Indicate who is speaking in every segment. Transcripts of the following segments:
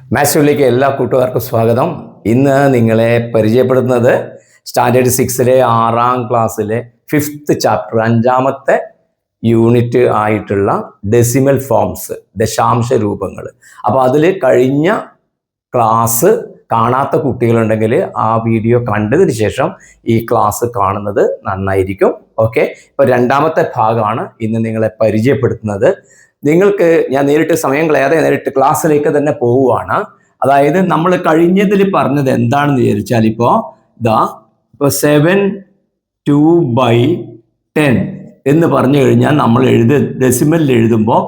Speaker 1: മാത്സിലേക്ക് എല്ലാ കൂട്ടുകാർക്കും സ്വാഗതം. ഇന്ന് നിങ്ങളെ പരിചയപ്പെടുത്തുന്നത് സ്റ്റാൻഡേർഡ് 6-ലെ 6ാം ക്ലാസ്സിലെ 5th ചാപ്റ്റർ 5ാമത്തെ യൂണിറ്റ് ആയിട്ടുള്ള ഡെസിമൽ ഫോംസ്, ദശാംശ രൂപങ്ങൾ. അപ്പോൾ അതിൽ കഴിഞ്ഞ ക്ലാസ് കാണാത്ത കുട്ടികളുണ്ടെങ്കിൽ ആ വീഡിയോ കണ്ടതിന് ശേഷം ഈ ക്ലാസ് കാണുന്നത് നന്നായിരിക്കും. ഓക്കെ, ഇപ്പോൾ 2ാമത്തെ ഭാഗമാണ് ഇന്ന് നിങ്ങളെ പരിചയപ്പെടുത്തുന്നത്. നിങ്ങൾക്ക് ഞാൻ നേരിട്ട് സമയം കളയാതെ നേരിട്ട് ക്ലാസ്സിലേക്ക് തന്നെ പോവുകയാണ്. അതായത് നമ്മൾ കഴിഞ്ഞതിൽ പറഞ്ഞത് എന്താണെന്ന് വിചാരിച്ചാൽ ഇപ്പോൾ 7/2/10 എന്ന് പറഞ്ഞു കഴിഞ്ഞാൽ നമ്മൾ ഡെസിമലിൽ എഴുതുമ്പോൾ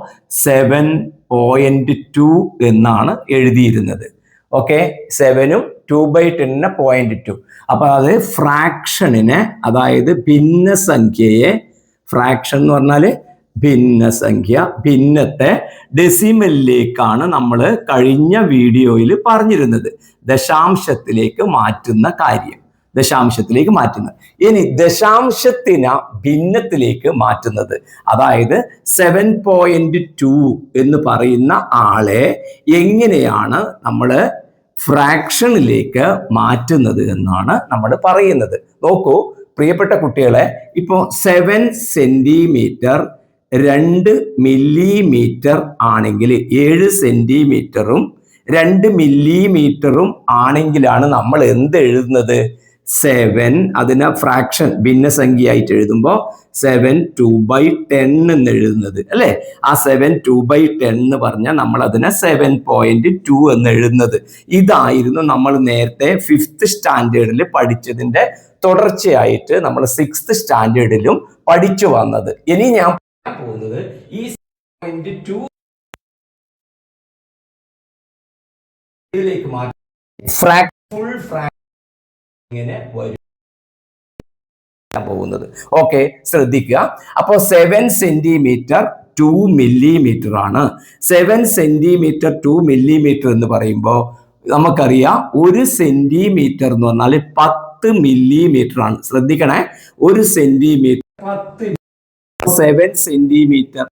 Speaker 1: 7.2 എന്നാണ് എഴുതിയിരുന്നത്. ഓക്കെ, 7ഉം 2/10 0.2. അപ്പൊ അത് ഫ്രാക്ഷനിനെ, അതായത് ഭിന്നസംഖ്യയെ, ഫ്രാക്ഷൻ എന്ന് പറഞ്ഞാൽ ഭിന്നസംഖ്യ, ഭിന്നത്തെ ഡെസിമലിലേക്കാണ് നമ്മൾ കഴിഞ്ഞ വീഡിയോയിൽ പറഞ്ഞിരുന്നത്. ദശാംശത്തിലേക്ക് മാറ്റുന്ന കാര്യം, ദശാംശത്തിലേക്ക് മാറ്റുന്നത്. ഇനി ദശാംശത്തിനെ ഭിന്നത്തിലേക്ക് മാറ്റുന്നത്, അതായത് 7.2 എന്ന് പറയുന്ന ആളെ എങ്ങനെയാണ് നമ്മൾ ഫ്രാക്ഷനിലേക്ക് മാറ്റുന്നത് എന്നാണ് നമ്മൾ പറയുന്നത്. നോക്കൂ പ്രിയപ്പെട്ട കുട്ടികളെ, ഇപ്പോൾ 7 സെന്റിമീറ്റർ 2 മില്ലിമീറ്റർ ആണെങ്കിൽ 7 സെന്റിമീറ്ററും 2 മില്ലിമീറ്ററും ആണെങ്കിലാണ് നമ്മൾ എന്ത് എഴുതുന്നത്? 7 അതിനെ ഫ്രാക്ഷൻ ഭിന്നസംഖ്യയായിട്ട് എഴുതുമ്പോൾ 7 2/10 എന്ന് എഴുതുന്നത് അല്ലേ? ആ 7 2/10 എന്ന് പറഞ്ഞാൽ നമ്മൾ അതിനെ 7.2 എന്ന് എഴുതുന്നത്. ഇതായിരുന്നു നമ്മൾ നേരത്തെ 5th സ്റ്റാൻഡേർഡിൽ പഠിച്ചതിന്റെ തുടർച്ചയായിട്ട് നമ്മൾ 6th സ്റ്റാൻഡേർഡിലും പഠിച്ചു വന്നത്. ഇനി ഞാൻ പോകുന്നത് ഈ 7.2 ഇതിലേക്ക് മാറ്റി ഫുൾ ഫ്രാക്ഷൻ ഇങ്ങനെ വരും പോകുന്നത്. ഓക്കെ, ശ്രദ്ധിക്കുക. അപ്പോൾ 7 സെന്റിമീറ്റർ 2 മില്ലിമീറ്റർ ആണ്. 7 സെന്റിമീറ്റർ 2 മില്ലിമീറ്റർ എന്ന് പറയുമ്പോൾ നമുക്കറിയാം 1 സെന്റിമീറ്റർ എന്ന് പറഞ്ഞാൽ 10 മില്ലിമീറ്റർ ആണ്. ശ്രദ്ധിക്കണേ, 1 സെന്റിമീറ്റർ 10. 7 സെന്റിമീറ്റർ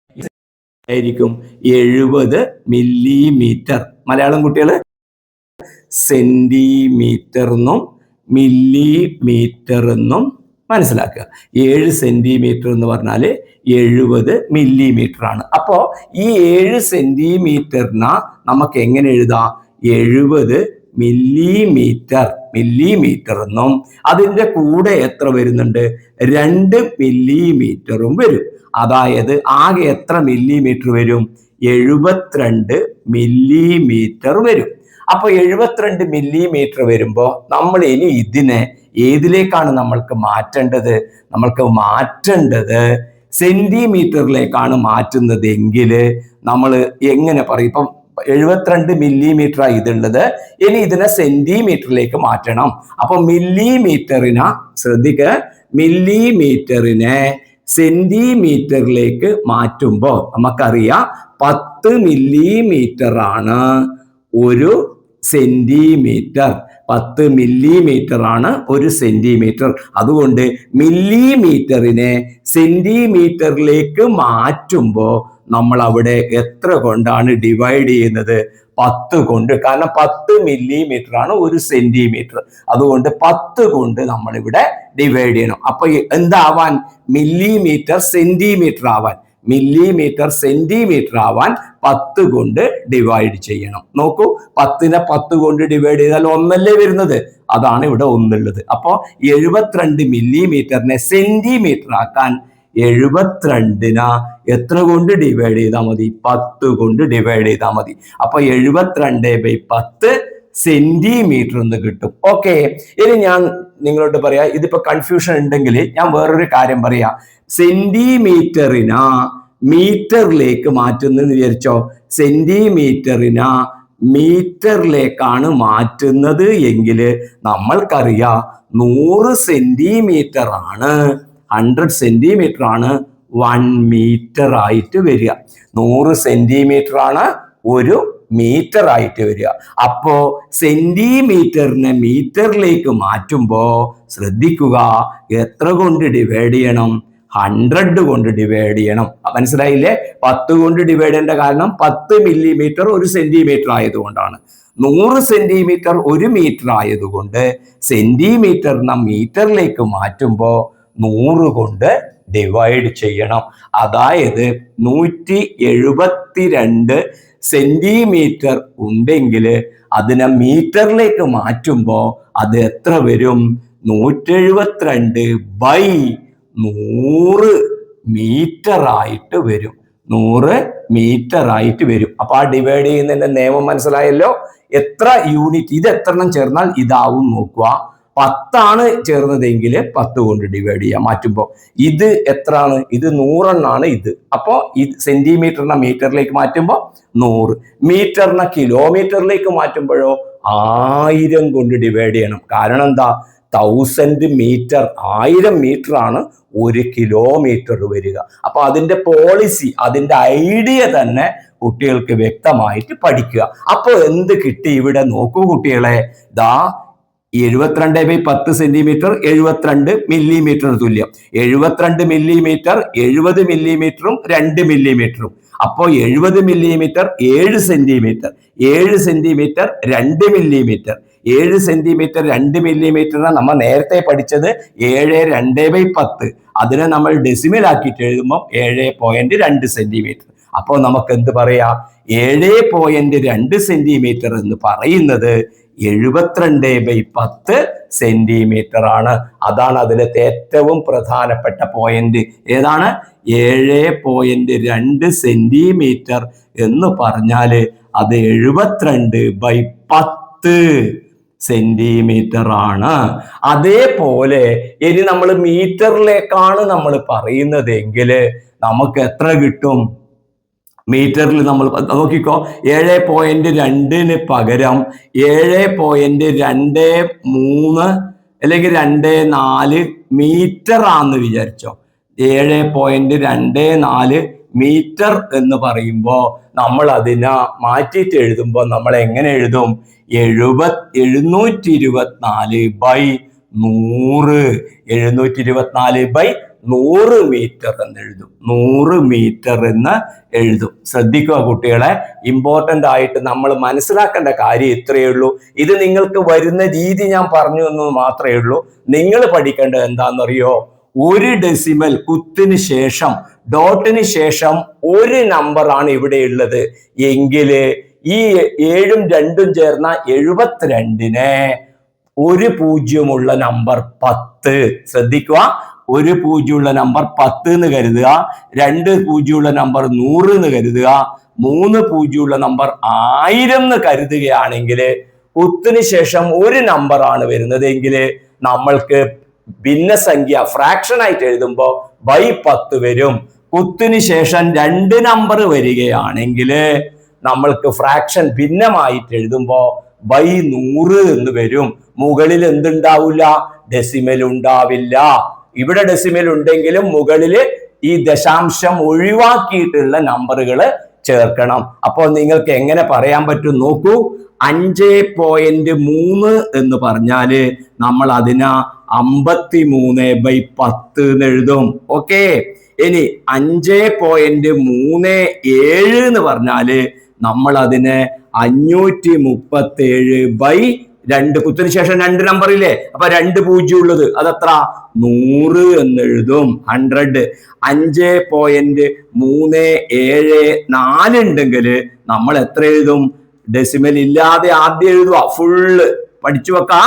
Speaker 1: ആയിരിക്കും 70 മില്ലിമീറ്റർ. മലയാളം കുട്ടികൾ സെന്റിമീറ്റർ എന്നും മില്ലിമീറ്റർ എന്നും മനസ്സിലാക്കുക. 7 സെന്റിമീറ്റർ എന്ന് പറഞ്ഞാൽ 70 മില്ലിമീറ്റർ ആണ്. അപ്പോൾ ഈ 7 സെന്റിമീറ്ററിന് നമുക്ക് എങ്ങനെ എഴുതാം? 70 മില്ലിമീറ്റർ എന്നും അതിൻ്റെ കൂടെ എത്ര വരുന്നുണ്ട്? 2 മില്ലിമീറ്ററും വരും. അതായത് ആകെ എത്ര മില്ലിമീറ്റർ വരും? 72 മില്ലിമീറ്റർ വരും. അപ്പൊ 72 മില്ലിമീറ്റർ വരുമ്പോൾ നമ്മൾ ഇനി ഇതിനെ ഏതിലേക്കാണ് നമ്മൾക്ക് മാറ്റേണ്ടത്? നമ്മൾക്ക് മാറ്റേണ്ടത് സെന്റിമീറ്ററിലേക്കാണ് മാറ്റുന്നത്. എങ്കിൽ നമ്മൾ എങ്ങനെ പറയും? ഇപ്പം 72 മില്ലിമീറ്റർ ഇതുള്ളത്, ഇനി ഇതിനെ സെന്റിമീറ്ററിലേക്ക് മാറ്റണം. അപ്പൊ മില്ലിമീറ്ററിനെ ശ്രദ്ധിക്കുക, മില്ലിമീറ്ററിനെ സെന്റിമീറ്ററിലേക്ക് മാറ്റുമ്പോൾ നമുക്കറിയാം 10 മില്ലിമീറ്റർ ആണ് ഒരു സെന്റിമീറ്റർ. 10 മില്ലിമീറ്റർ ആണ് ഒരു സെന്റിമീറ്റർ. അതുകൊണ്ട് മില്ലിമീറ്ററിനെ സെന്റിമീറ്ററിലേക്ക് മാറ്റുമ്പോൾ നമ്മൾ അവിടെ എത്ര കൊണ്ടാണ് ഡിവൈഡ് ചെയ്യുന്നത്? 10 കൊണ്ട്. കാരണം 10 മില്ലിമീറ്റർ ആണ് ഒരു സെന്റിമീറ്റർ. അതുകൊണ്ട് 10 കൊണ്ട് നമ്മൾ ഇവിടെ ഡിവൈഡ് ചെയ്യണം. അപ്പൊ എന്താവാൻ? മില്ലിമീറ്റർ സെന്റിമീറ്റർ ആവാൻ, മില്ലിമീറ്റർ സെന്റിമീറ്റർ ആവാൻ 10 കൊണ്ട് ഡിവൈഡ് ചെയ്യണം. നോക്കൂ, 10നെ 10 കൊണ്ട് ഡിവൈഡ് ചെയ്താൽ 1 വരുന്നത്. അതാണ് ഇവിടെ 1 അപ്പോ 72 മില്ലിമീറ്ററിനെ സെന്റിമീറ്റർ ആക്കാൻ 72നെ എത്ര കൊണ്ട് ഡിവൈഡ് ചെയ്താൽ മതി? 10 കൊണ്ട് ഡിവൈഡ് ചെയ്താൽ മതി. അപ്പൊ 72/10 സെന്റിമീറ്റർ എന്ന് കിട്ടും. ഓക്കെ, ഇനി ഞാൻ നിങ്ങളോട് പറയാ, ഇതിപ്പോ കൺഫ്യൂഷൻ ഉണ്ടെങ്കിൽ ഞാൻ വേറൊരു കാര്യം പറയാം. സെന്റിമീറ്ററിനെ മീറ്ററിലേക്ക് മാറ്റുന്നെന്ന് വിചാരിച്ചോ. സെന്റിമീറ്ററിനെ മീറ്ററിലേക്കാണ് മാറ്റുന്നത് എങ്കിൽ നമ്മൾക്കറിയാം 100 സെന്റിമീറ്റർ ആണ്, 100 സെന്റിമീറ്റർ ആണ് 1 മീറ്റർ ആയിട്ട് വരിക. 100 സെന്റിമീറ്റർ ആണ് ഒരു മീറ്റർ ആയിട്ട് വരിക. അപ്പോ സെന്റിമീറ്ററിനെ മീറ്ററിലേക്ക് മാറ്റുമ്പോ ശ്രദ്ധിക്കുക, എത്ര കൊണ്ട് ഡിവൈഡ് ചെയ്യണം? 100 കൊണ്ട് ഡിവൈഡ് ചെയ്യണം. മനസ്സിലായില്ലേ? 10 കൊണ്ട് ഡിവൈഡ് ചെയ്യേണ്ട കാരണം 10 മില്ലിമീറ്റർ ഒരു സെന്റിമീറ്റർ ആയതുകൊണ്ടാണ്. 100 സെന്റിമീറ്റർ 1 മീറ്റർ ആയതുകൊണ്ട് സെന്റിമീറ്ററിനെ മീറ്ററിലേക്ക് മാറ്റുമ്പോൾ 100 കൊണ്ട് ഡിവൈഡ് ചെയ്യണം. അതായത് 172 സെന്റിമീറ്റർ ഉണ്ടെങ്കിൽ അതിനെ മീറ്ററിലേക്ക് മാറ്റുമ്പോൾ അത് എത്ര വരും? 172/100 മീറ്റർ ആയിട്ട് വരും. 100 മീറ്റർ ആയിട്ട് വരും. അപ്പൊ ആ ഡിവൈഡ് ചെയ്യുന്നതിന്റെ നിയമം മനസ്സിലായല്ലോ. എത്ര യൂണിറ്റ്, ഇത് എത്ര എണ്ണം ചേർന്നാൽ ഇതാവും നോക്കുക. 10 ചേർന്നതെങ്കിൽ 10 കൊണ്ട് ഡിവൈഡ് ചെയ്യാം മാറ്റുമ്പോൾ. ഇത് എത്രയാണ്? ഇത് 100 എണ്ണാണ് ഇത്. അപ്പോ ഇത് സെന്റിമീറ്ററിനെ മീറ്ററിലേക്ക് മാറ്റുമ്പോൾ 100, മീറ്ററിനെ കിലോമീറ്ററിലേക്ക് മാറ്റുമ്പോഴോ 1000 കൊണ്ട് ഡിവൈഡ് ചെയ്യണം. കാരണം എന്താ? 1000 മീറ്റർ, 1000 മീറ്റർ ആണ് 1 കിലോമീറ്റർ വരിക. അപ്പൊ അതിന്റെ പോളിസി, അതിന്റെ ഐഡിയ തന്നെ കുട്ടികൾക്ക് വ്യക്തമായിട്ട് പഠിക്കുക. അപ്പൊ എന്ത് കിട്ടി ഇവിടെ നോക്കൂ കുട്ടികളെ. ദാ 72/10 സെന്റിമീറ്റർ 72 മില്ലിമീറ്റർ തുല്യം. 72 മില്ലിമീറ്റർ 70 മില്ലിമീറ്ററും 2 മില്ലിമീറ്ററും. അപ്പോ 70 millimetre 7 centimetre, 7 centimetre 2 millimetre, 7 centimetre 2 മില്ലിമീറ്ററിനെ നമ്മൾ നേരത്തെ പഠിച്ചത് 72/10. അതിനെ നമ്മൾ ഡെസിമൽ ആക്കിയിട്ട് എഴുതുമ്പോൾ 7.2 സെന്റിമീറ്റർ. അപ്പോൾ നമുക്ക് എന്ത് പറയാം? 7.2 സെന്റിമീറ്റർ എന്ന് പറയുന്നത് 72/10 സെന്റിമീറ്റർ ആണ്. അതാണ് അതിലത്തെ ഏറ്റവും പ്രധാനപ്പെട്ട പോയിന്റ്. ഏതാണ്? 7.2 സെന്റിമീറ്റർ എന്ന് പറഞ്ഞാല് അത് 72/10 സെന്റിമീറ്റർ ആണ്. അതേപോലെ ഇനി നമ്മൾ മീറ്ററിലേക്കാണ് നമ്മൾ പറയുന്നതെങ്കിൽ നമുക്ക് എത്ര കിട്ടും? മീറ്ററിൽ നമ്മൾ നോക്കിക്കോ, 7.2 പകരം 7.23 അല്ലെങ്കിൽ 24 മീറ്റർ ആണെന്ന് വിചാരിച്ചോ. 7.24 മീറ്റർ എന്ന് പറയുമ്പോൾ നമ്മൾ അതിനെ മാറ്റിയിട്ട് എഴുതുമ്പോൾ നമ്മൾ എങ്ങനെ എഴുതും? 724/100, 724/100 മീറ്റർ എന്ന് എഴുതും. 100 മീറ്റർ എന്ന് എഴുതും. ശ്രദ്ധിക്കുക കുട്ടികളെ, ഇമ്പോർട്ടൻ്റ് ആയിട്ട് നമ്മൾ മനസ്സിലാക്കേണ്ട കാര്യം ഇത്രയേ ഉള്ളൂ. ഇത് നിങ്ങൾക്ക് വരുന്ന രീതി ഞാൻ പറഞ്ഞു എന്ന് മാത്രമേ ഉള്ളൂ. നിങ്ങൾ പഠിക്കേണ്ടത് എന്താണെന്നറിയോ? ഒരു ഡെസിമൽ കുത്തിന് ശേഷം, ഡോട്ടിന് ശേഷം ഒരു നമ്പർ ആണ് ഇവിടെ ഉള്ളത് എങ്കിൽ ഈ 7ഉം 2ഉം ചേർന്ന 72നെ ഒരു പൂജ്യമുള്ള നമ്പർ 10. ശ്രദ്ധിക്കുക, ഒരു പൂജ്യമുള്ള നമ്പർ 10 എന്ന് കരുതുക, 2 പൂജ്യമുള്ള നമ്പർ 100 എന്ന് കരുതുക, 3 പൂജ്യമുള്ള നമ്പർ 1000 എന്ന് കരുതുകയാണെങ്കിൽ കുത്തിന് ശേഷം ഒരു നമ്പർ ആണ് വരുന്നതെങ്കിൽ നമ്മൾക്ക് ഭിന്നസംഖ്യ ഫ്രാക്ഷൻ ആയിട്ട് എഴുതുമ്പോൾ /10 വരും. കുത്തിന് ശേഷം 2 നമ്പർ വരികയാണെങ്കിൽ നമ്മൾക്ക് ഫ്രാക്ഷൻ ഭിന്നമായിട്ട് എഴുതുമ്പോൾ /100 എന്ന് വരും. മുകളിൽ എന്തുണ്ടാവില്ല? ഡെസിമൽ ഉണ്ടാവില്ല. ഇവിടെ ഡെസിമൽ ഉണ്ടെങ്കിലും മുകളില് ഈ ദശാംശം ഒഴിവാക്കിയിട്ടുള്ള നമ്പറുകൾ ചേർക്കണം. അപ്പോൾ നിങ്ങൾക്ക് എങ്ങനെ പറയാൻ പറ്റും നോക്കൂ. 5.3 എന്ന് പറഞ്ഞാല് നമ്മൾ അതിനെ 53/10 എന്ന് എഴുതും. ഓക്കെ, ഇനി 5.37 എന്ന് പറഞ്ഞാല് നമ്മൾ അതിനെ 537/2, കുത്തിന് ശേഷം 2 നമ്പർ ഇല്ലേ, അപ്പൊ 2 പൂജ്യം ഉള്ളത് അതെത്ര? 100 എന്ന് എഴുതും. 100. 5.374 ഉണ്ടെങ്കിൽ നമ്മൾ എത്ര എഴുതും? ഡെസിമൽ ഇല്ലാതെ ആദ്യം എഴുതുക, ഫുള്ള് പഠിച്ചു വെക്കാ.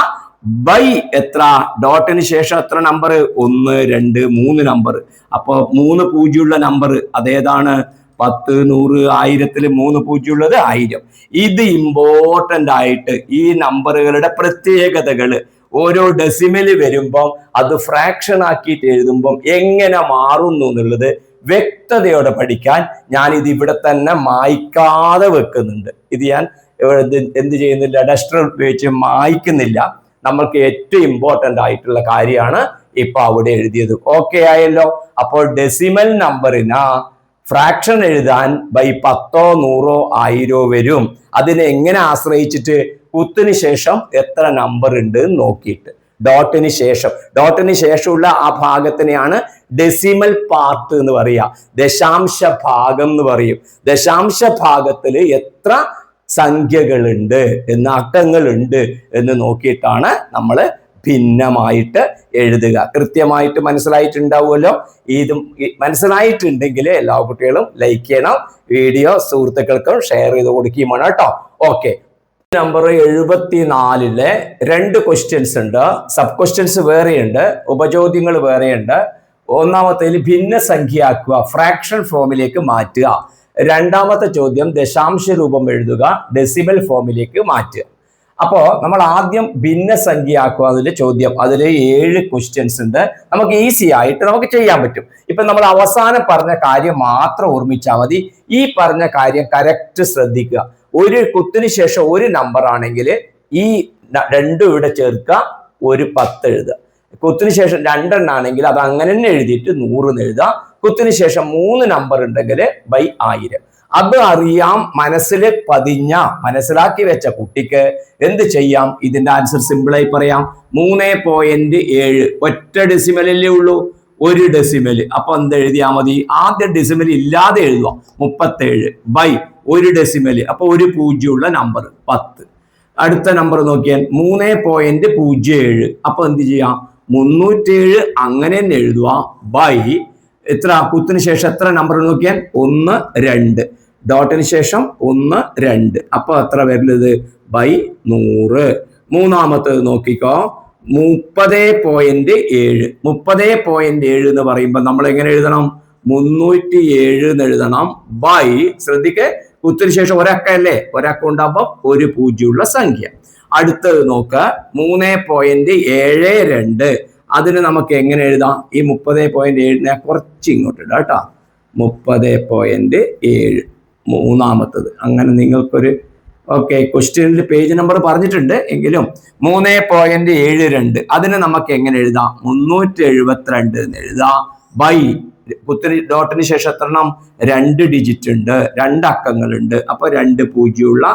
Speaker 1: എത്ര? ഡോട്ടിന് ശേഷം എത്ര നമ്പർ? 1, 2, 3 നമ്പർ. അപ്പൊ 3 പൂജ്യമുള്ള നമ്പർ അതേതാണ്? 10, 100, 1000 3 പൂജ്യം ഉള്ളത് 1000. ഇത് ഇമ്പോർട്ടൻ്റ് ആയിട്ട് ഈ നമ്പറുകളുടെ പ്രത്യേകതകൾ ഓരോ ഡെസിമല് വരുമ്പം അത് ഫ്രാക്ഷൻ ആക്കിയിട്ട് എഴുതുമ്പം എങ്ങനെ മാറുന്നു എന്നുള്ളത് വ്യക്തതയോടെ പഠിക്കാൻ ഞാൻ ഇത് ഇവിടെ തന്നെ മായ്ക്കാതെ വെക്കുന്നുണ്ട്. ഇത് ഞാൻ എന്ത് ചെയ്യുന്നില്ല? ഡസ്റ്റർ ഉപയോഗിച്ച് മായ്ക്കുന്നില്ല. നമ്മൾക്ക് ഏറ്റവും ഇമ്പോർട്ടൻ്റ് ആയിട്ടുള്ള കാര്യമാണ് ഇപ്പൊ അവിടെ എഴുതിയത്. ഓക്കെ ആയല്ലോ. അപ്പോൾ ഡെസിമൽ നമ്പറിനാ ഫ്രാക്ഷൻ എഴുതാൻ /10, 100, 1000 വരും. അതിനെ എങ്ങനെ ആശ്രയിച്ചിട്ട്? കുത്തിന് ശേഷം എത്ര നമ്പർ ഉണ്ട് നോക്കിയിട്ട്. ഡോട്ടിന് ശേഷമുള്ള ആ ഭാഗത്തിനെയാണ് ഡെസിമൽ പാർട്ട് എന്ന് പറയുക, ദശാംശ ഭാഗം എന്ന് പറയും. ദശാംശ ഭാഗത്തിൽ എത്ര സംഖ്യകളുണ്ട് അക്കങ്ങളുണ്ട് എന്ന് നോക്കിയിട്ടാണ് നമ്മൾ ഭിന്നമായിട്ട് എഴുതുക. കൃത്യമായിട്ട് മനസ്സിലായിട്ടുണ്ടാവുമല്ലോ. ഇതും മനസ്സിലായിട്ടുണ്ടെങ്കിൽ എല്ലാ കുട്ടികളും ലൈക്ക് ചെയ്യണം, വീഡിയോ സുഹൃത്തുക്കൾക്കും ഷെയർ ചെയ്ത് കൊടുക്കുകയും വേണം കേട്ടോ. ഓക്കെ, നമ്പർ 74 2 ക്വസ്റ്റ്യൻസ് ഉണ്ട്. സബ് ക്വസ്റ്റ്യൻസ് വേറെയുണ്ട്, ഉപചോദ്യങ്ങൾ വേറെയുണ്ട്. ഒന്നാമത്തേൽ ഭിന്നസംഖ്യയാക്കുക, ഫ്രാക്ഷൻ ഫോമിലേക്ക് മാറ്റുക. രണ്ടാമത്തെ ചോദ്യം ദശാംശ രൂപം എഴുതുക, ഡെസിമൽ ഫോമിലേക്ക് മാറ്റുക. അപ്പോ നമ്മൾ ആദ്യം ഭിന്നസംഖ്യയാക്കുക. അതിലെ ചോദ്യം, അതിൽ 7 ക്വസ്റ്റ്യൻസ് ഉണ്ട്. നമുക്ക് ഈസി ആയിട്ട് നമുക്ക് ചെയ്യാൻ പറ്റും. ഇപ്പൊ നമ്മൾ അവസാനം പറഞ്ഞ കാര്യം മാത്രം ഓർമ്മിച്ചാൽ മതി. ഈ പറഞ്ഞ കാര്യം കറക്റ്റ് ശ്രദ്ധിക്കുക. ഒരു കുത്തിന് ശേഷം ഒരു നമ്പർ ആണെങ്കിൽ ഈ രണ്ടും ഇവിടെ ചേർക്കുക, ഒരു 10 എഴുതുക. കുത്തിന് ശേഷം 2 എണ്ണാണെങ്കിൽ അത് അങ്ങനെ തന്നെ എഴുതിയിട്ട് 100 എഴുതുക. കുത്തിന് ശേഷം 3 നമ്പർ ഉണ്ടെങ്കിൽ by 1000. അത് അറിയാം, മനസ്സിൽ മനസ്സിലാക്കി വെച്ച കുട്ടിക്ക് എന്ത് ചെയ്യാം? ഇതിന്റെ ആൻസർ സിമ്പിളായി പറയാം. 3.7. ഒറ്റ ഡെസിമലല്ലേ ഉള്ളൂ, ഒരു ഡെസിമല്. അപ്പൊ എന്ത് എഴുതിയാൽ മതി? ആദ്യം ഡെസിമൽ ഇല്ലാതെ എഴുതുക, 37 by ഒരു ഡെസിമല്. അപ്പൊ ഒരു പൂജ്യമുള്ള നമ്പർ 10. അടുത്ത നമ്പർ നോക്കിയാൽ 3.07. അപ്പൊ എന്ത് ചെയ്യാം? 307 അങ്ങനെ തന്നെ എഴുതുക by എത്ര? കുത്തിന് ശേഷം എത്ര നമ്പർ നോക്കിയാൽ 1 2, ഡോട്ടിന് ശേഷം 1 2. അപ്പൊ എത്ര വരുന്നത്? by 100. മൂന്നാമത്തേത് നോക്കിക്കോ, 30.7. 30.7 എന്ന് പറയുമ്പോൾ നമ്മൾ എങ്ങനെ എഴുതണം? 307 എന്ന് എഴുതണം by, ശ്രദ്ധിക്കേ, കുത്തിന് ശേഷം ഒരക്കല്ലേ, ഒരക്കം ഉണ്ടാകുമ്പോൾ ഒരു പൂജ്യമുള്ള സംഖ്യ. അടുത്തത് നോക്ക, 3.72. അതിന് നമുക്ക് എങ്ങനെ എഴുതാം? ഈ 30.7 കുറച്ച് ഇങ്ങോട്ട് ഇടാം കേട്ടോ. 30.7 മൂന്നാമത്തത്. അങ്ങനെ നിങ്ങൾക്കൊരു ഓക്കെ, ക്വസ്റ്റ്യനിൽ പേജ് നമ്പർ പറഞ്ഞിട്ടുണ്ട് എങ്കിലും 3.72 അതിന് നമുക്ക് എങ്ങനെ എഴുതാം? 372 എന്ന് എഴുതാം by കുത്തിന് ഡോട്ടിന് ശേഷം എത്ര എണ്ണം? 2 ഡിജിറ്റ് ഉണ്ട്, 2 അക്കങ്ങളുണ്ട്. അപ്പൊ 2 പൂജ്യമുള്ള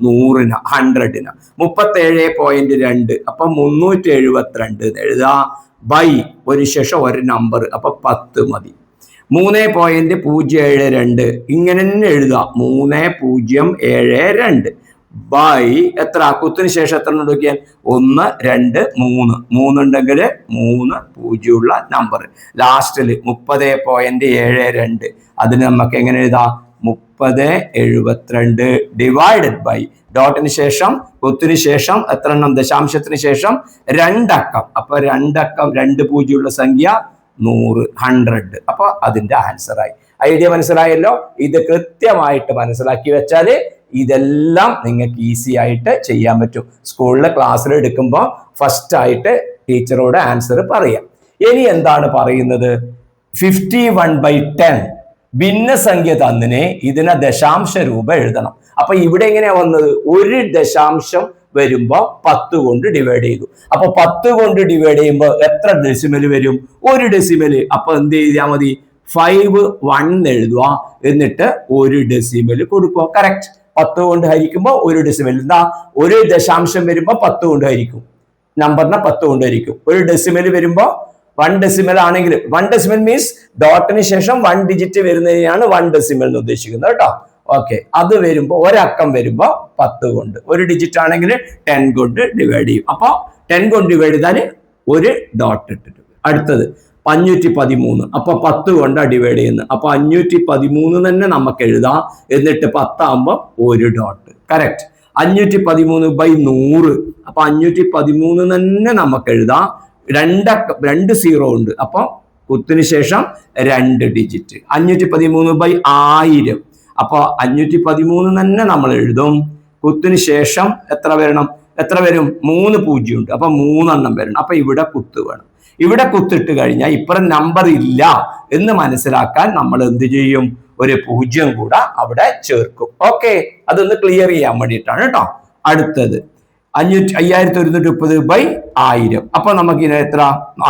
Speaker 1: 100ന് 100ന് 37.2. അപ്പൊ 372 എന്ന് എഴുതാം by ഒരു ശേഷം ഒരു നമ്പർ, അപ്പൊ 10 മതി. 3.072 ഇങ്ങനെ തന്നെ എഴുതാം, 3072 by എത്ര? കുത്തിന് ശേഷം എത്ര നോക്കിയാൽ 1 2 3 3 ഉണ്ടെങ്കിൽ 3 പൂജ്യമുള്ള നമ്പർ. ലാസ്റ്റില് 30.72 അതിന് നമുക്ക് എങ്ങനെ എഴുതാം? 3072 ഡിവൈഡഡ് ബൈ ഡോട്ടിന് ശേഷം കുത്തിന് ശേഷം എത്ര എണ്ണം? ദശാംശത്തിന് ശേഷം 2 അക്കം. അപ്പൊ 2 അക്കം 2 പൂജ്യമുള്ള സംഖ്യ 100 100. അപ്പൊ അതിന്റെ ആൻസറായി. ഐഡിയ മനസ്സിലായല്ലോ? ഇത് കൃത്യമായിട്ട് മനസ്സിലാക്കി വെച്ചാല് ഇതെല്ലാം നിങ്ങൾക്ക് ഈസി ആയിട്ട് ചെയ്യാൻ പറ്റും. സ്കൂളിലെ ക്ലാസ്സിൽ എടുക്കുമ്പോൾ ഫസ്റ്റ് ആയിട്ട് ടീച്ചറോട് ആൻസർ പറയാം. ഇനി എന്താണ് പറയുന്നത്? 51/10 ഭിന്നസംഖ്യ തന്നിനെ ഇതിനെ ദശാംശ രൂപ എഴുതണം. അപ്പൊ ഇവിടെ എങ്ങനെയാ വന്നത്? ഒരു ദശാംശം വരുമ്പോ 10 കൊണ്ട് ഡിവൈഡ് ചെയ്തു. അപ്പൊ 10 കൊണ്ട് ഡിവൈഡ് ചെയ്യുമ്പോൾ എത്ര ഡെസിമൽ വരും? ഒരു ഡെസിമൽ. അപ്പൊ എന്ത് ചെയ്താൽ മതി? 51 എഴുതുക, എന്നിട്ട് ഒരു ഡെസിമൽ കൊടുക്കുക. കറക്റ്റ്. 10 കൊണ്ട് ഹരിക്കുമ്പോൾ ഒരു ഡെസിമൽ. എന്താ? ഒരു ദശാംശം വരുമ്പോ 10 കൊണ്ട് ഹരിക്കും, നമ്പറിനെ 10 കൊണ്ട് ഹരിക്കും. ഒരു ഡെസിമൽ വരുമ്പോ 1 ഡെസിമൽ ആണെങ്കിൽ 1 ഡെസിമൽ മീൻസ് ഡോട്ടിന് ശേഷം 1 ഡിജിറ്റ് വരുന്നതിനാണ് 1 ഡെസിമൽ എന്ന് ഉദ്ദേശിക്കുന്നത് കേട്ടോ. ഓക്കെ, അത് വരുമ്പോ ഒരക്കം വരുമ്പോ 10 കൊണ്ട്, ഒരു ഡിജിറ്റ് ആണെങ്കിൽ 10 കൊണ്ട് ഡിവൈഡ് ചെയ്യും. അപ്പൊ 10 കൊണ്ട് ഡിവൈഡ് ചെയ്താല് ഒരു ഡോട്ട് ഇട്ടിട്ട്. അടുത്തത് 513. അപ്പൊ 10 കൊണ്ടാണ് ഡിവൈഡ് ചെയ്യുന്നത്. അപ്പൊ 513 തന്നെ നമുക്ക് എഴുതാം, എന്നിട്ട് 10 ആകുമ്പോൾ ഒരു ഡോട്ട്. കറക്റ്റ്. 513/100. അപ്പൊ 513 തന്നെ നമുക്ക് എഴുതാം. 2 സീറോ ഉണ്ട്. അപ്പൊ കുത്തിന് ശേഷം 2 ഡിജിറ്റ്. 513/1000. അപ്പൊ 513 തന്നെ നമ്മൾ എഴുതും. കുത്തിന് ശേഷം എത്ര വരണം? എത്ര വരും? 3 പൂജ്യം ഉണ്ട്. അപ്പൊ 3 എണ്ണം വരണം. അപ്പൊ ഇവിടെ കുത്ത് വേണം. ഇവിടെ കുത്തിട്ട് കഴിഞ്ഞാൽ ഇപ്പുറം നമ്പർ ഇല്ല എന്ന് മനസ്സിലാക്കാൻ നമ്മൾ എന്ത് ചെയ്യും? ഒരു 0 കൂടെ അവിടെ ചേർക്കും. ഓക്കെ, അതൊന്ന് ക്ലിയർ ചെയ്യാൻ വേണ്ടിയിട്ടാണ് കേട്ടോ. അടുത്തത് 5130/1000. അപ്പൊ നമുക്ക് ഇതിന് എത്ര?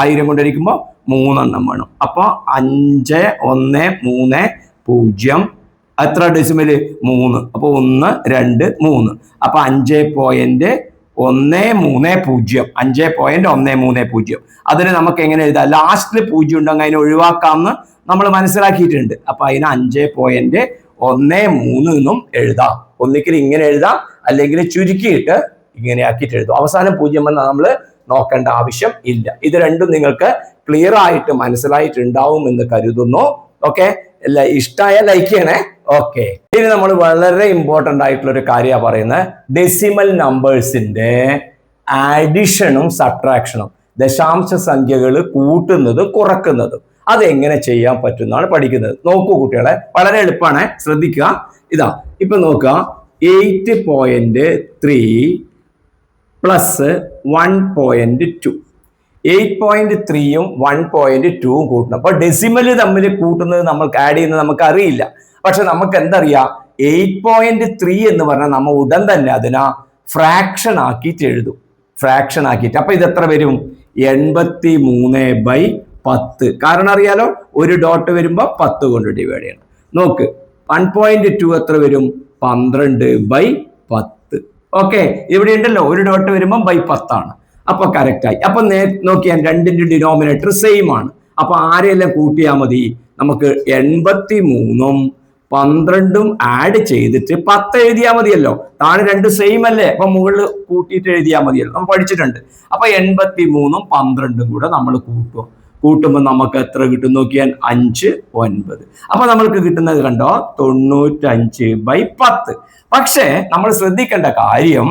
Speaker 1: 1000 കൊണ്ടിരിക്കുമ്പോ 3 എണ്ണം വേണം. അപ്പൊ 5130. എത്ര ഡെസിമല്? 3. അപ്പൊ 1 2 3. അപ്പൊ 5.130. 5.130. അതിന് നമുക്ക് എങ്ങനെ എഴുതാം? ലാസ്റ്റില് 0 ഉണ്ടെങ്കിൽ അതിനെ ഒഴിവാക്കാമെന്ന് നമ്മൾ മനസ്സിലാക്കിയിട്ടുണ്ട്. അപ്പൊ അതിന് 13 എന്നും എഴുതാം. ഒന്നിക്കൽ ഇങ്ങനെ എഴുതാം, അല്ലെങ്കിൽ ചുരുക്കിയിട്ട് ഇങ്ങനെ ആക്കിയിട്ട് എഴുതും. അവസാനം 0 എന്ന് നമ്മൾ നോക്കേണ്ട ആവശ്യം ഇല്ല. ഇത് രണ്ടും നിങ്ങൾക്ക് ക്ലിയർ ആയിട്ട് മനസ്സിലായിട്ടുണ്ടാവും എന്ന് കരുതുന്നു. ഓക്കെ, ഇഷ്ടമായ ലൈക്ക് ചെയ്യണേ. ഓക്കെ, ഇനി നമ്മൾ വളരെ ഇമ്പോർട്ടന്റ് ആയിട്ടുള്ള ഒരു കാര്യമാണ് പറയുന്നത്. ഡെസിമൽ നമ്പേഴ്സിന്റെ ആഡിഷനും സബ്ട്രാക്ഷനും, ദശാംശ സംഖ്യകൾ കൂട്ടുന്നതും കുറക്കുന്നതും അതെങ്ങനെ ചെയ്യാൻ പറ്റുന്നതാണ് പഠിക്കുന്നത്. നോക്കൂ കുട്ടികളെ, വളരെ എളുപ്പമാണ്, ശ്രദ്ധിക്കുക. ഇതാ ഇപ്പൊ നോക്കുക, 8.3 പ്ലസ് 1.2. 8.3യും 1.2വും കൂട്ടണം. അപ്പൊ ഡെസിമല് തമ്മിൽ കൂട്ടുന്നത് നമ്മൾക്ക് ആഡ് ചെയ്യുന്നത് നമുക്ക് അറിയില്ല. പക്ഷെ നമുക്ക് എന്തറിയാം, 8.3 എന്ന് പറഞ്ഞാൽ നമ്മൾ ഉടൻ തന്നെ അതിനാ ഫ്രാക്ഷൻ ആക്കിയിട്ട് എഴുതും. ഫ്രാക്ഷൻ ആക്കിയിട്ട് അപ്പൊ ഇത് എത്ര വരും? 83/10. കാരണം അറിയാലോ, ഒരു ഡോട്ട് വരുമ്പോ 10 കൊണ്ട് ഡിവൈഡ് ചെയ്യണം. നോക്ക്, 1.2 എത്ര വരും? 12/10. ഓക്കെ, ഇവിടെ ഉണ്ടല്ലോ ഒരു ഡോട്ട് വരുമ്പോ 10 ആണ്. അപ്പൊ കറക്റ്റ് ആയി. അപ്പൊ നോക്കിയാൽ രണ്ടിന്റെ ഡിനോമിനേറ്റർ സെയിം ആണ്. അപ്പൊ ആരെയെല്ലാം കൂട്ടിയാൽ മതി? നമുക്ക് 83ഉം 12ഉം ആഡ് ചെയ്തിട്ട് 10 എഴുതിയാൽ മതിയല്ലോ. താഴെ രണ്ട് സെയിം അല്ലേ, അപ്പൊ മുകളിൽ കൂട്ടിയിട്ട് എഴുതിയാൽ മതിയല്ലോ, നമ്മൾ പഠിച്ചിട്ടുണ്ട്. അപ്പൊ 83ഉം 12ഉം കൂടെ നമ്മൾ കൂട്ടുമ്പോൾ നമുക്ക് എത്ര കിട്ടും നോക്കിയാൽ? 5, 9. അപ്പൊ നമ്മൾക്ക് കിട്ടുന്നത് കണ്ടോ, 95/10. പക്ഷേ നമ്മൾ ശ്രദ്ധിക്കേണ്ട കാര്യം,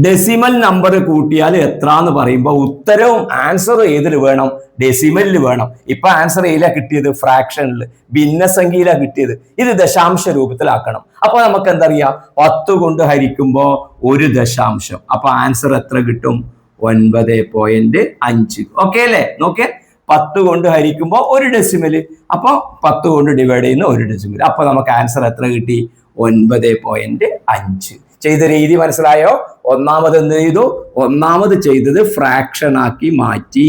Speaker 1: ഡെസിമൽ നമ്പർ കൂട്ടിയാൽ എത്ര എന്ന് പറയുമ്പോൾ ഉത്തരവും ആൻസറും ഏതിൽ വേണം? ഡെസിമലിൽ വേണം. ഇപ്പൊ ആൻസർ ഏതിലാ കിട്ടിയത്? ഫ്രാക്ഷനിൽ, ഭിന്നസംഖ്യയിലാ കിട്ടിയത്. ഇത് ദശാംശ രൂപത്തിലാക്കണം. അപ്പൊ നമുക്ക് എന്താ അറിയാ, 10 കൊണ്ട് ഹരിക്കുമ്പോ 1 ദശാംശം. അപ്പൊ ആൻസർ എത്ര കിട്ടും? 9.5. ഓക്കെ അല്ലേ? നോക്കിയേ, 10 കൊണ്ട് ഹരിക്കുമ്പോ 1 ഡെസിമല്, അപ്പൊ 10 കൊണ്ട് ഡിവൈഡ് ചെയ്യുന്ന 1 ഡെസിമൽ. അപ്പൊ നമുക്ക് ആൻസർ എത്ര കിട്ടി? 9.5. ചെയ്ത രീതി മനസ്സിലായോ? ഒന്നാമത് എന്ത് ചെയ്തു? ഒന്നാമത് ചെയ്തത് ഫ്രാക്ഷൻ ആക്കി മാറ്റി.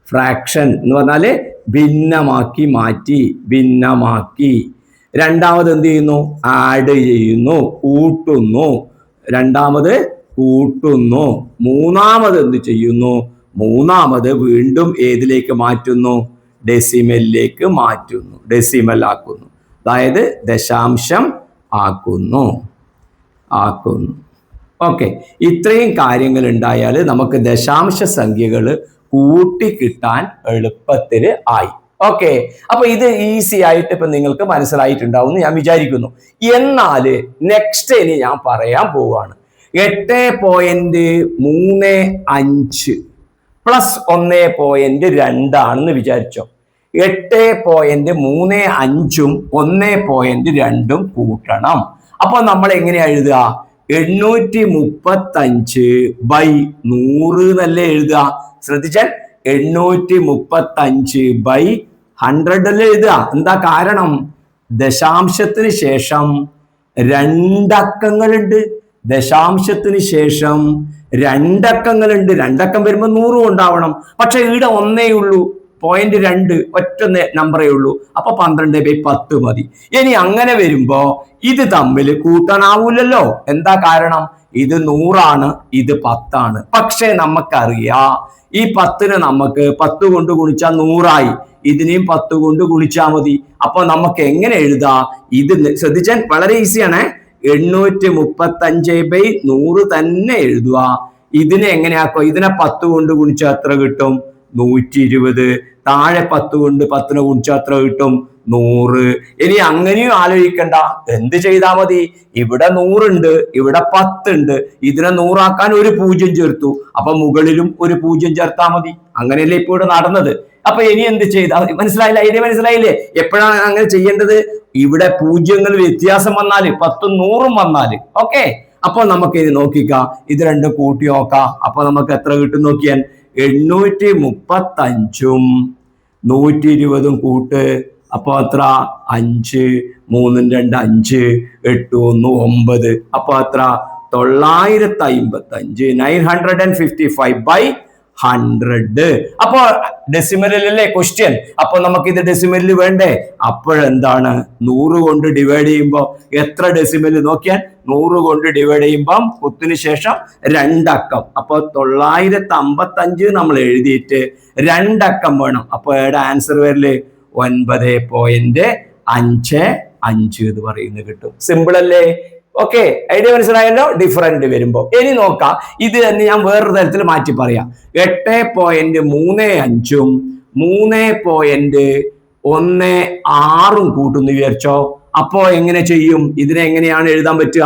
Speaker 1: ഫ്രാക്ഷൻ എന്ന് പറഞ്ഞാല് ഭിന്നമാക്കി മാറ്റി. രണ്ടാമത് എന്ത് ചെയ്യുന്നു? ആഡ് ചെയ്യുന്നു, കൂട്ടുന്നു. രണ്ടാമത് കൂട്ടുന്നു. മൂന്നാമത് എന്ത് ചെയ്യുന്നു? മൂന്നാമത് വീണ്ടും ഏതിലേക്ക് മാറ്റുന്നു? ഡെസിമലിലേക്ക് മാറ്റുന്നു, ഡെസിമൽ ആക്കുന്നു. അതായത് ദശാംശം ആക്കുന്നു. ഓക്കെ, ഇത്രയും കാര്യങ്ങൾ ഉണ്ടായാൽ നമുക്ക് ദശാംശ സംഖ്യകൾ കൂട്ടിക്കിട്ടാൻ എളുപ്പത്തിൽ ആയി. ഓക്കെ, അപ്പൊ ഇത് ഈസി ആയിട്ട് ഇപ്പൊ നിങ്ങൾക്ക് മനസ്സിലായിട്ടുണ്ടാവും എന്ന് ഞാൻ വിചാരിക്കുന്നു. എന്നാല് നെക്സ്റ്റ് ഇനി ഞാൻ പറയാൻ പോവാണ്. 8.35 പ്ലസ് 1.2 ആണെന്ന് വിചാരിച്ചോ. 8.35ഉം 1.2ഉം കൂട്ടണം. അപ്പൊ നമ്മൾ എങ്ങനെയാ എഴുതുക? 835/100 എന്നല്ലേ എഴുതുക? ശ്രദ്ധിച്ചാൽ 835/100 അല്ലേ എഴുതുക? എന്താ കാരണം? ദശാംശത്തിന് ശേഷം രണ്ടക്കങ്ങളുണ്ട്. ദശാംശത്തിന് ശേഷം രണ്ടക്കങ്ങളുണ്ട്. രണ്ടക്കം വരുമ്പോ 100 ഉണ്ടാവണം. പക്ഷെ ഇവിടെ ഒന്നേ ഉള്ളൂ, 0.2 ഒറ്റ നമ്പറേ ഉള്ളൂ. അപ്പൊ 12/10 മതി. ഇനി അങ്ങനെ വരുമ്പോ ഇത് തമ്മിൽ കൂട്ടാനാവൂലല്ലോ. എന്താ കാരണം? ഇത് 100 ഇത് 10. പക്ഷെ നമുക്കറിയാം, ഈ 10നെ നമുക്ക് 10 കൊണ്ട് ഗുണിച്ചാൽ 100 ഇതിനെയും 10 കൊണ്ട് ഗുണിച്ചാൽ മതി. അപ്പൊ നമുക്ക് എങ്ങനെ എഴുതാം? ഇത് ശ്രദ്ധിച്ചാൽ വളരെ ഈസിയാണ്. 835/100 തന്നെ എഴുതുക. ഇതിനെ എങ്ങനെയാക്കോ? ഇതിനെ 10 കൊണ്ട് ഗുണിച്ചാൽ എത്ര കിട്ടും? 120. താഴെ 10 കൊണ്ട് 10നെ ഗുണിച്ചാൽ എത്ര കിട്ടും? 100. ഇനി അങ്ങനെയും ആലോചിക്കണ്ട, എന്ത് ചെയ്താൽ മതി? ഇവിടെ 100 ഉണ്ട്, ഇവിടെ 10 ഉണ്ട്. ഇതിനെ 100 ആക്കാൻ ഒരു 0 ചേർത്തു. അപ്പൊ മുകളിലും ഒരു 0 ചേർത്താൽ മതി. അങ്ങനെയല്ലേ ഇപ്പോൾ ഇവിടെ നടന്നത്. അപ്പൊ ഇനി എന്ത് ചെയ്താ? മനസ്സിലായില്ല? ഇനി മനസ്സിലായില്ലേ എപ്പോഴാണ് അങ്ങനെ ചെയ്യേണ്ടത്? ഇവിടെ 0കൾ വ്യത്യാസം വന്നാല്, 10ഉം 100ഉം വന്നാല്. ഓക്കെ, അപ്പൊ നമുക്ക് ഇത് നോക്കിക്കാം. ഇത് രണ്ടും കൂട്ടി നോക്കാം. അപ്പൊ നമുക്ക് എത്ര കിട്ടും നോക്കിയാൽ? 835ഉം 120ഉം കൂട്ട്. അപ്പൊ അത്ര 5, 3 2 5, 8 1 9. അപ്പൊ അത്ര 955, 955/100. അപ്പൊ ഡെസിമലിലല്ലേ ക്വസ്റ്റ്യൻ. അപ്പൊ നമുക്ക് ഇത് ഡെസിമലിൽ വേണ്ടേ? അപ്പോഴെന്താണ്? 100 കൊണ്ട് ഡിവൈഡ് ചെയ്യുമ്പോൾ എത്ര ഡെസിമൽ നോക്കിയാൽ? 100 കൊണ്ട് ഡിവൈഡ് ചെയ്യുമ്പം കുത്തിന് ശേഷം രണ്ടക്കം. അപ്പൊ 955 നമ്മൾ എഴുതിയിട്ട് രണ്ടക്കം വേണം. അപ്പൊ ഏടെ ആൻസർ വരല്? 9.5 5 എന്ന് പറയുന്നത് കിട്ടും. സിമ്പിൾ അല്ലേ? ഓക്കെ, ഐഡിയ മനസ്സിലായല്ലോ? ഡിഫറൻറ്റ് വരുമ്പോ ഇനി നോക്കാം. ഇത് തന്നെ ഞാൻ വേറൊരു തരത്തിൽ മാറ്റി പറയാം. 8.35 3.16 കൂട്ടുന്നു വിചാരിച്ചോ. അപ്പോ എങ്ങനെ ചെയ്യും? ഇതിനെ എങ്ങനെയാണ് എഴുതാൻ പറ്റുക?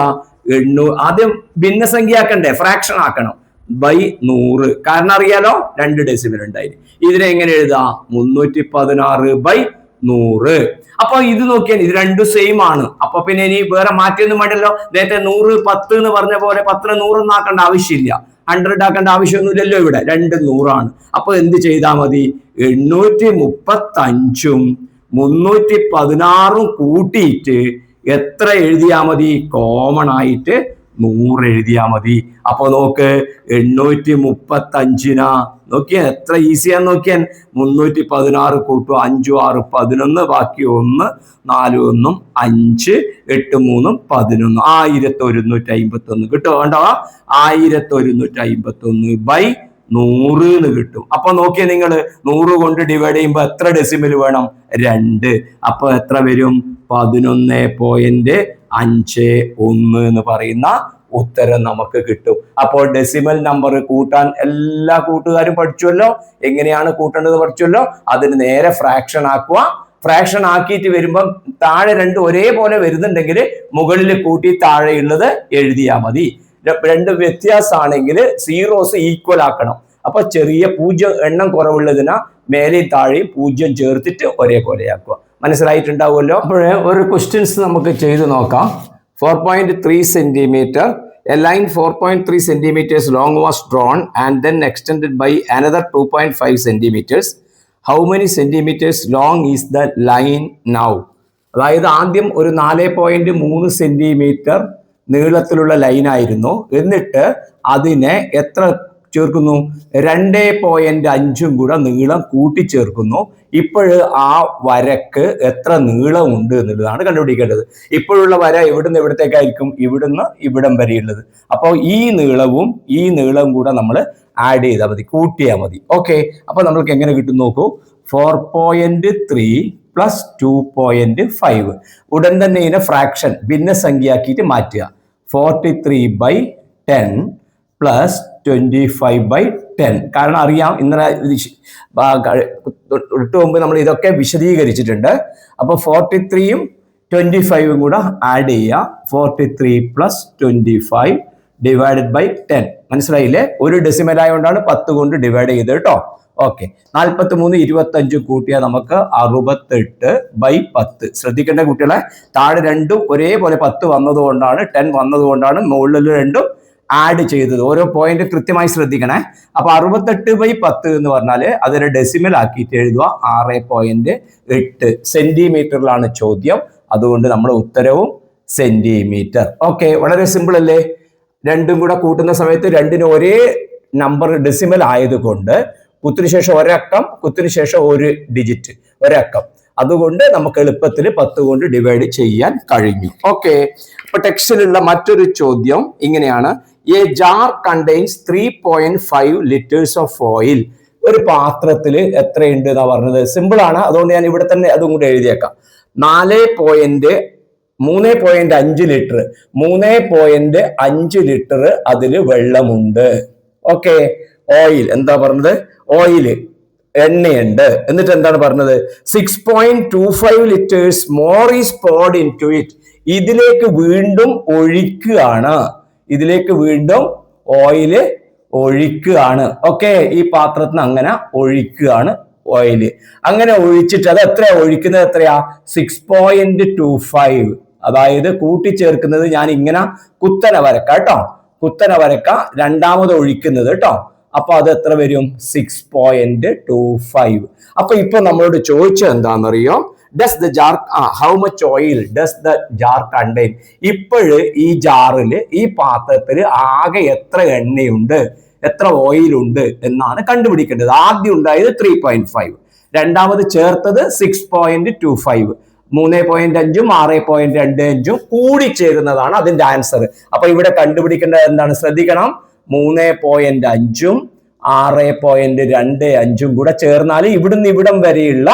Speaker 1: ആദ്യം ഭിന്നസംഖ്യ ആക്കണ്ടേ, ഫ്രാക്ഷൻ ആക്കണം. ബൈ 100, കാരണം അറിയാലോ 2 ഡെസിമൽ ഉണ്ടായിരുന്നു. ഇതിനെ എങ്ങനെ എഴുതാം? 316/100. അപ്പൊ ഇത് നോക്കിയാൽ ഇത് രണ്ടും സെയിം ആണ്. അപ്പൊ പിന്നെ ഇനി വേറെ മാറ്റൊന്നും വേണ്ടല്ലോ. നേരത്തെ 100 10 എന്ന് പറഞ്ഞ പോലെ 10 100 ആക്കേണ്ട ആവശ്യമില്ല, 100 ആക്കേണ്ട ആവശ്യമൊന്നുമില്ലല്ലോ. ഇവിടെ 2 100 അപ്പൊ എന്ത് ചെയ്താൽ മതി? 835 316 കൂട്ടിയിട്ട് എത്ര എഴുതിയാ മതി? കോമൺ ആയിട്ട് 100 എഴുതിയാ മതി. അപ്പൊ നോക്ക്, 835 നോക്കിയാ എത്ര ഈസിയാന്ന് നോക്കിയാൻ. 316 കൂട്ടും 5 6 11, ബാക്കി 1 4 1 5 8 3 11, 1151 കിട്ടും. കണ്ടോ? 1151/100 എന്ന് കിട്ടും. അപ്പൊ നോക്കിയാ നിങ്ങൾ 100 കൊണ്ട് ഡിവൈഡ് ചെയ്യുമ്പോ എത്ര ഡെസിമൽ വേണം? 2. അപ്പൊ എത്ര വരും? 11.51 എന്ന് പറയുന്ന ഉത്തരം നമുക്ക് കിട്ടും. അപ്പോൾ ഡെസിമൽ നമ്പർ കൂട്ടാൻ എല്ലാ കൂട്ടുകാരും പഠിച്ചുവല്ലോ. എങ്ങനെയാണ് കൂട്ടേണ്ടത് പഠിച്ചുവല്ലോ. അതിന് നേരെ ഫ്രാക്ഷൻ ആക്കുക. ഫ്രാക്ഷൻ ആക്കിയിട്ട് വരുമ്പം താഴെ 2 ഒരേപോലെ വരുന്നുണ്ടെങ്കിൽ മുകളിൽ കൂട്ടി താഴെയുള്ളത് എഴുതിയാൽ മതി. 2 വ്യത്യാസമാണെങ്കിൽ സീറോസ് ഈക്വൽ ആക്കണം. അപ്പൊ ചെറിയ 0 എണ്ണം കുറവുള്ളതിനാ മേലെയും താഴെയും 0 ചേർത്തിട്ട് ഒരേപോലെ ആക്കുക. മനസ്സിലായിട്ടുണ്ടാവുമല്ലോ. അപ്പോൾ ഒരു ക്വസ്റ്റ്യൻസ് നമുക്ക് ചെയ്ത് നോക്കാം. 4.3 centimeter. A line 4.3 centimeters long was drawn and then extended by another 2.5 centimeters. How many centimeters long is the line now? അതായത് ആദ്യം ഒരു 4.3 സെന്റിമീറ്റർ നീളത്തിലുള്ള ലൈൻ ആയിരുന്നു. എന്നിട്ട് അതിനെ എത്ര ചേർക്കുന്നു? 2.5 കൂടെ നീളം കൂട്ടിച്ചേർക്കുന്നു. ഇപ്പോഴ് ആ വരക്ക് എത്ര നീളമുണ്ട് എന്നുള്ളതാണ് കണ്ടുപിടിക്കേണ്ടത്. ഇപ്പോഴുള്ള വര എവിടുന്ന് എവിടത്തേക്കായിരിക്കും? ഇവിടുന്ന് ഇവിടം വരെയുള്ളത്. അപ്പോൾ ഈ നീളവും കൂടെ നമ്മൾ ആഡ് ചെയ്താൽ മതി, കൂട്ടിയാൽ മതി. ഓക്കെ, അപ്പൊ നമ്മൾക്ക് എങ്ങനെ കിട്ടും നോക്കൂ. 4.3 + 2.5. ഉടൻ തന്നെ ഇതിനെ ഫ്രാക്ഷൻ ഭിന്നസംഖ്യയാക്കിയിട്ട് മാറ്റുക. 43/10 + 25/10. കാരണം അറിയാം, ഇന്നലെ തൊട്ട് മുമ്പ് നമ്മൾ ഇതൊക്കെ വിശദീകരിച്ചിട്ടുണ്ട്. അപ്പൊ 43യും 25ഉം കൂടെ ആഡ് ചെയ്യുക. 43 + 25 / 10. മനസ്സിലായില്ലേ? ഒരു ഡെസിമൽ ആയതുകൊണ്ടാണ് 10 കൊണ്ട് ഡിവൈഡ് ചെയ്തത് കേട്ടോ. ഓക്കെ, 43 25 കൂട്ടിയാൽ നമുക്ക് 68/10. ശ്രദ്ധിക്കേണ്ട കുട്ടികളെ, താഴെ രണ്ടും ഒരേപോലെ 10 വന്നതുകൊണ്ടാണ്, 10 വന്നതുകൊണ്ടാണ് മുകളിൽ രണ്ടും ആഡ് ചെയ്തത്. ഓരോ പോയിന്റ് കൃത്യമായി ശ്രദ്ധിക്കണേ. അപ്പൊ 68/10 എന്ന് പറഞ്ഞാല് അതിനെ ഡെസിമൽ ആക്കിയിട്ട് എഴുതുക. 6.8 സെന്റിമീറ്ററിലാണ് ചോദ്യം. അതുകൊണ്ട് നമ്മുടെ ഉത്തരവും സെന്റിമീറ്റർ. ഓക്കെ, വളരെ സിമ്പിൾ അല്ലേ? രണ്ടും കൂടെ കൂട്ടുന്ന സമയത്ത് രണ്ടിന് ഒരേ നമ്പർ ഡെസിമൽ ആയതുകൊണ്ട് കുത്തിന് ശേഷം ഒരക്കം, കുത്തിന് ശേഷം ഒരു ഡിജിറ്റ്, ഒരക്കം. അതുകൊണ്ട് നമുക്ക് എളുപ്പത്തിൽ 10 കൊണ്ട് ഡിവൈഡ് ചെയ്യാൻ കഴിഞ്ഞു. ഓക്കെ, അപ്പൊ ടെക്സ്റ്റിലുള്ള മറ്റൊരു ചോദ്യം ഇങ്ങനെയാണ്. A jar contains 3.5 liters of oil. ഒരു പാത്രത്തിൽ എത്രയുണ്ട് എന്നാ പറഞ്ഞത്? സിമ്പിൾ ആണ്, അതുകൊണ്ട് ഞാൻ ഇവിടെ തന്നെ അതും കൂടെ എഴുതിയേക്കാം. 3.5 ലിറ്റർ 3.5 ലിറ്റർ അതിൽ വെള്ളമുണ്ട്. ഓക്കെ, ഓയിൽ എന്താ പറഞ്ഞത്? ഓയില് എണ്ണയുണ്ട്. എന്നിട്ട് എന്താണ് പറഞ്ഞത്? 6.25 liters more is poured into it. ഇതിലേക്ക് വീണ്ടും ഒഴിക്കുകയാണ്. ഇതിലേക്ക് വീണ്ടും ഓയില് ഒഴിക്കുകയാണ്. ഓക്കെ, ഈ പാത്രത്തിന് അങ്ങനെ ഒഴിക്കുകയാണ് ഓയില്. അങ്ങനെ ഒഴിച്ചിട്ട് അത് എത്രയാ ഒഴിക്കുന്നത്? എത്രയാ? 6.25. അതായത് കൂട്ടിച്ചേർക്കുന്നത് ഞാൻ ഇങ്ങനെ കുത്തനെ വരക്കാം കേട്ടോ. കുത്തനെ വരക്കാം. രണ്ടാമത് ഒഴിക്കുന്നത് കേട്ടോ. അപ്പൊ അത് എത്ര വരും? 6.25. അപ്പൊ ഇപ്പൊ നമ്മളോട് ചോദിച്ചത് എന്താണെന്നറിയോ? Does the jar how much oil does the jar contain? ഇപ്പോഴ് ഈ ജാറില്, ഈ പാത്രത്തിൽ ആകെ എത്ര എണ്ണയുണ്ട്, എത്ര ഓയിലുണ്ട് എന്നാണ് കണ്ടുപിടിക്കേണ്ടത്. ആദ്യം ഉണ്ടായത് 3.5, രണ്ടാമത് ചേർത്തത് 6.25, 3.5ഉം 6.25ഉം കൂടി ചേരുന്നതാണ് അതിന്റെ ആൻസർ. അപ്പൊ ഇവിടെ കണ്ടുപിടിക്കേണ്ടത് എന്താണ്? ശ്രദ്ധിക്കണം. 3.5ഉം 6.25ഉം കൂടെ ചേർന്നാൽ ഇവിടുന്ന് ഇവിടം വരെയുള്ള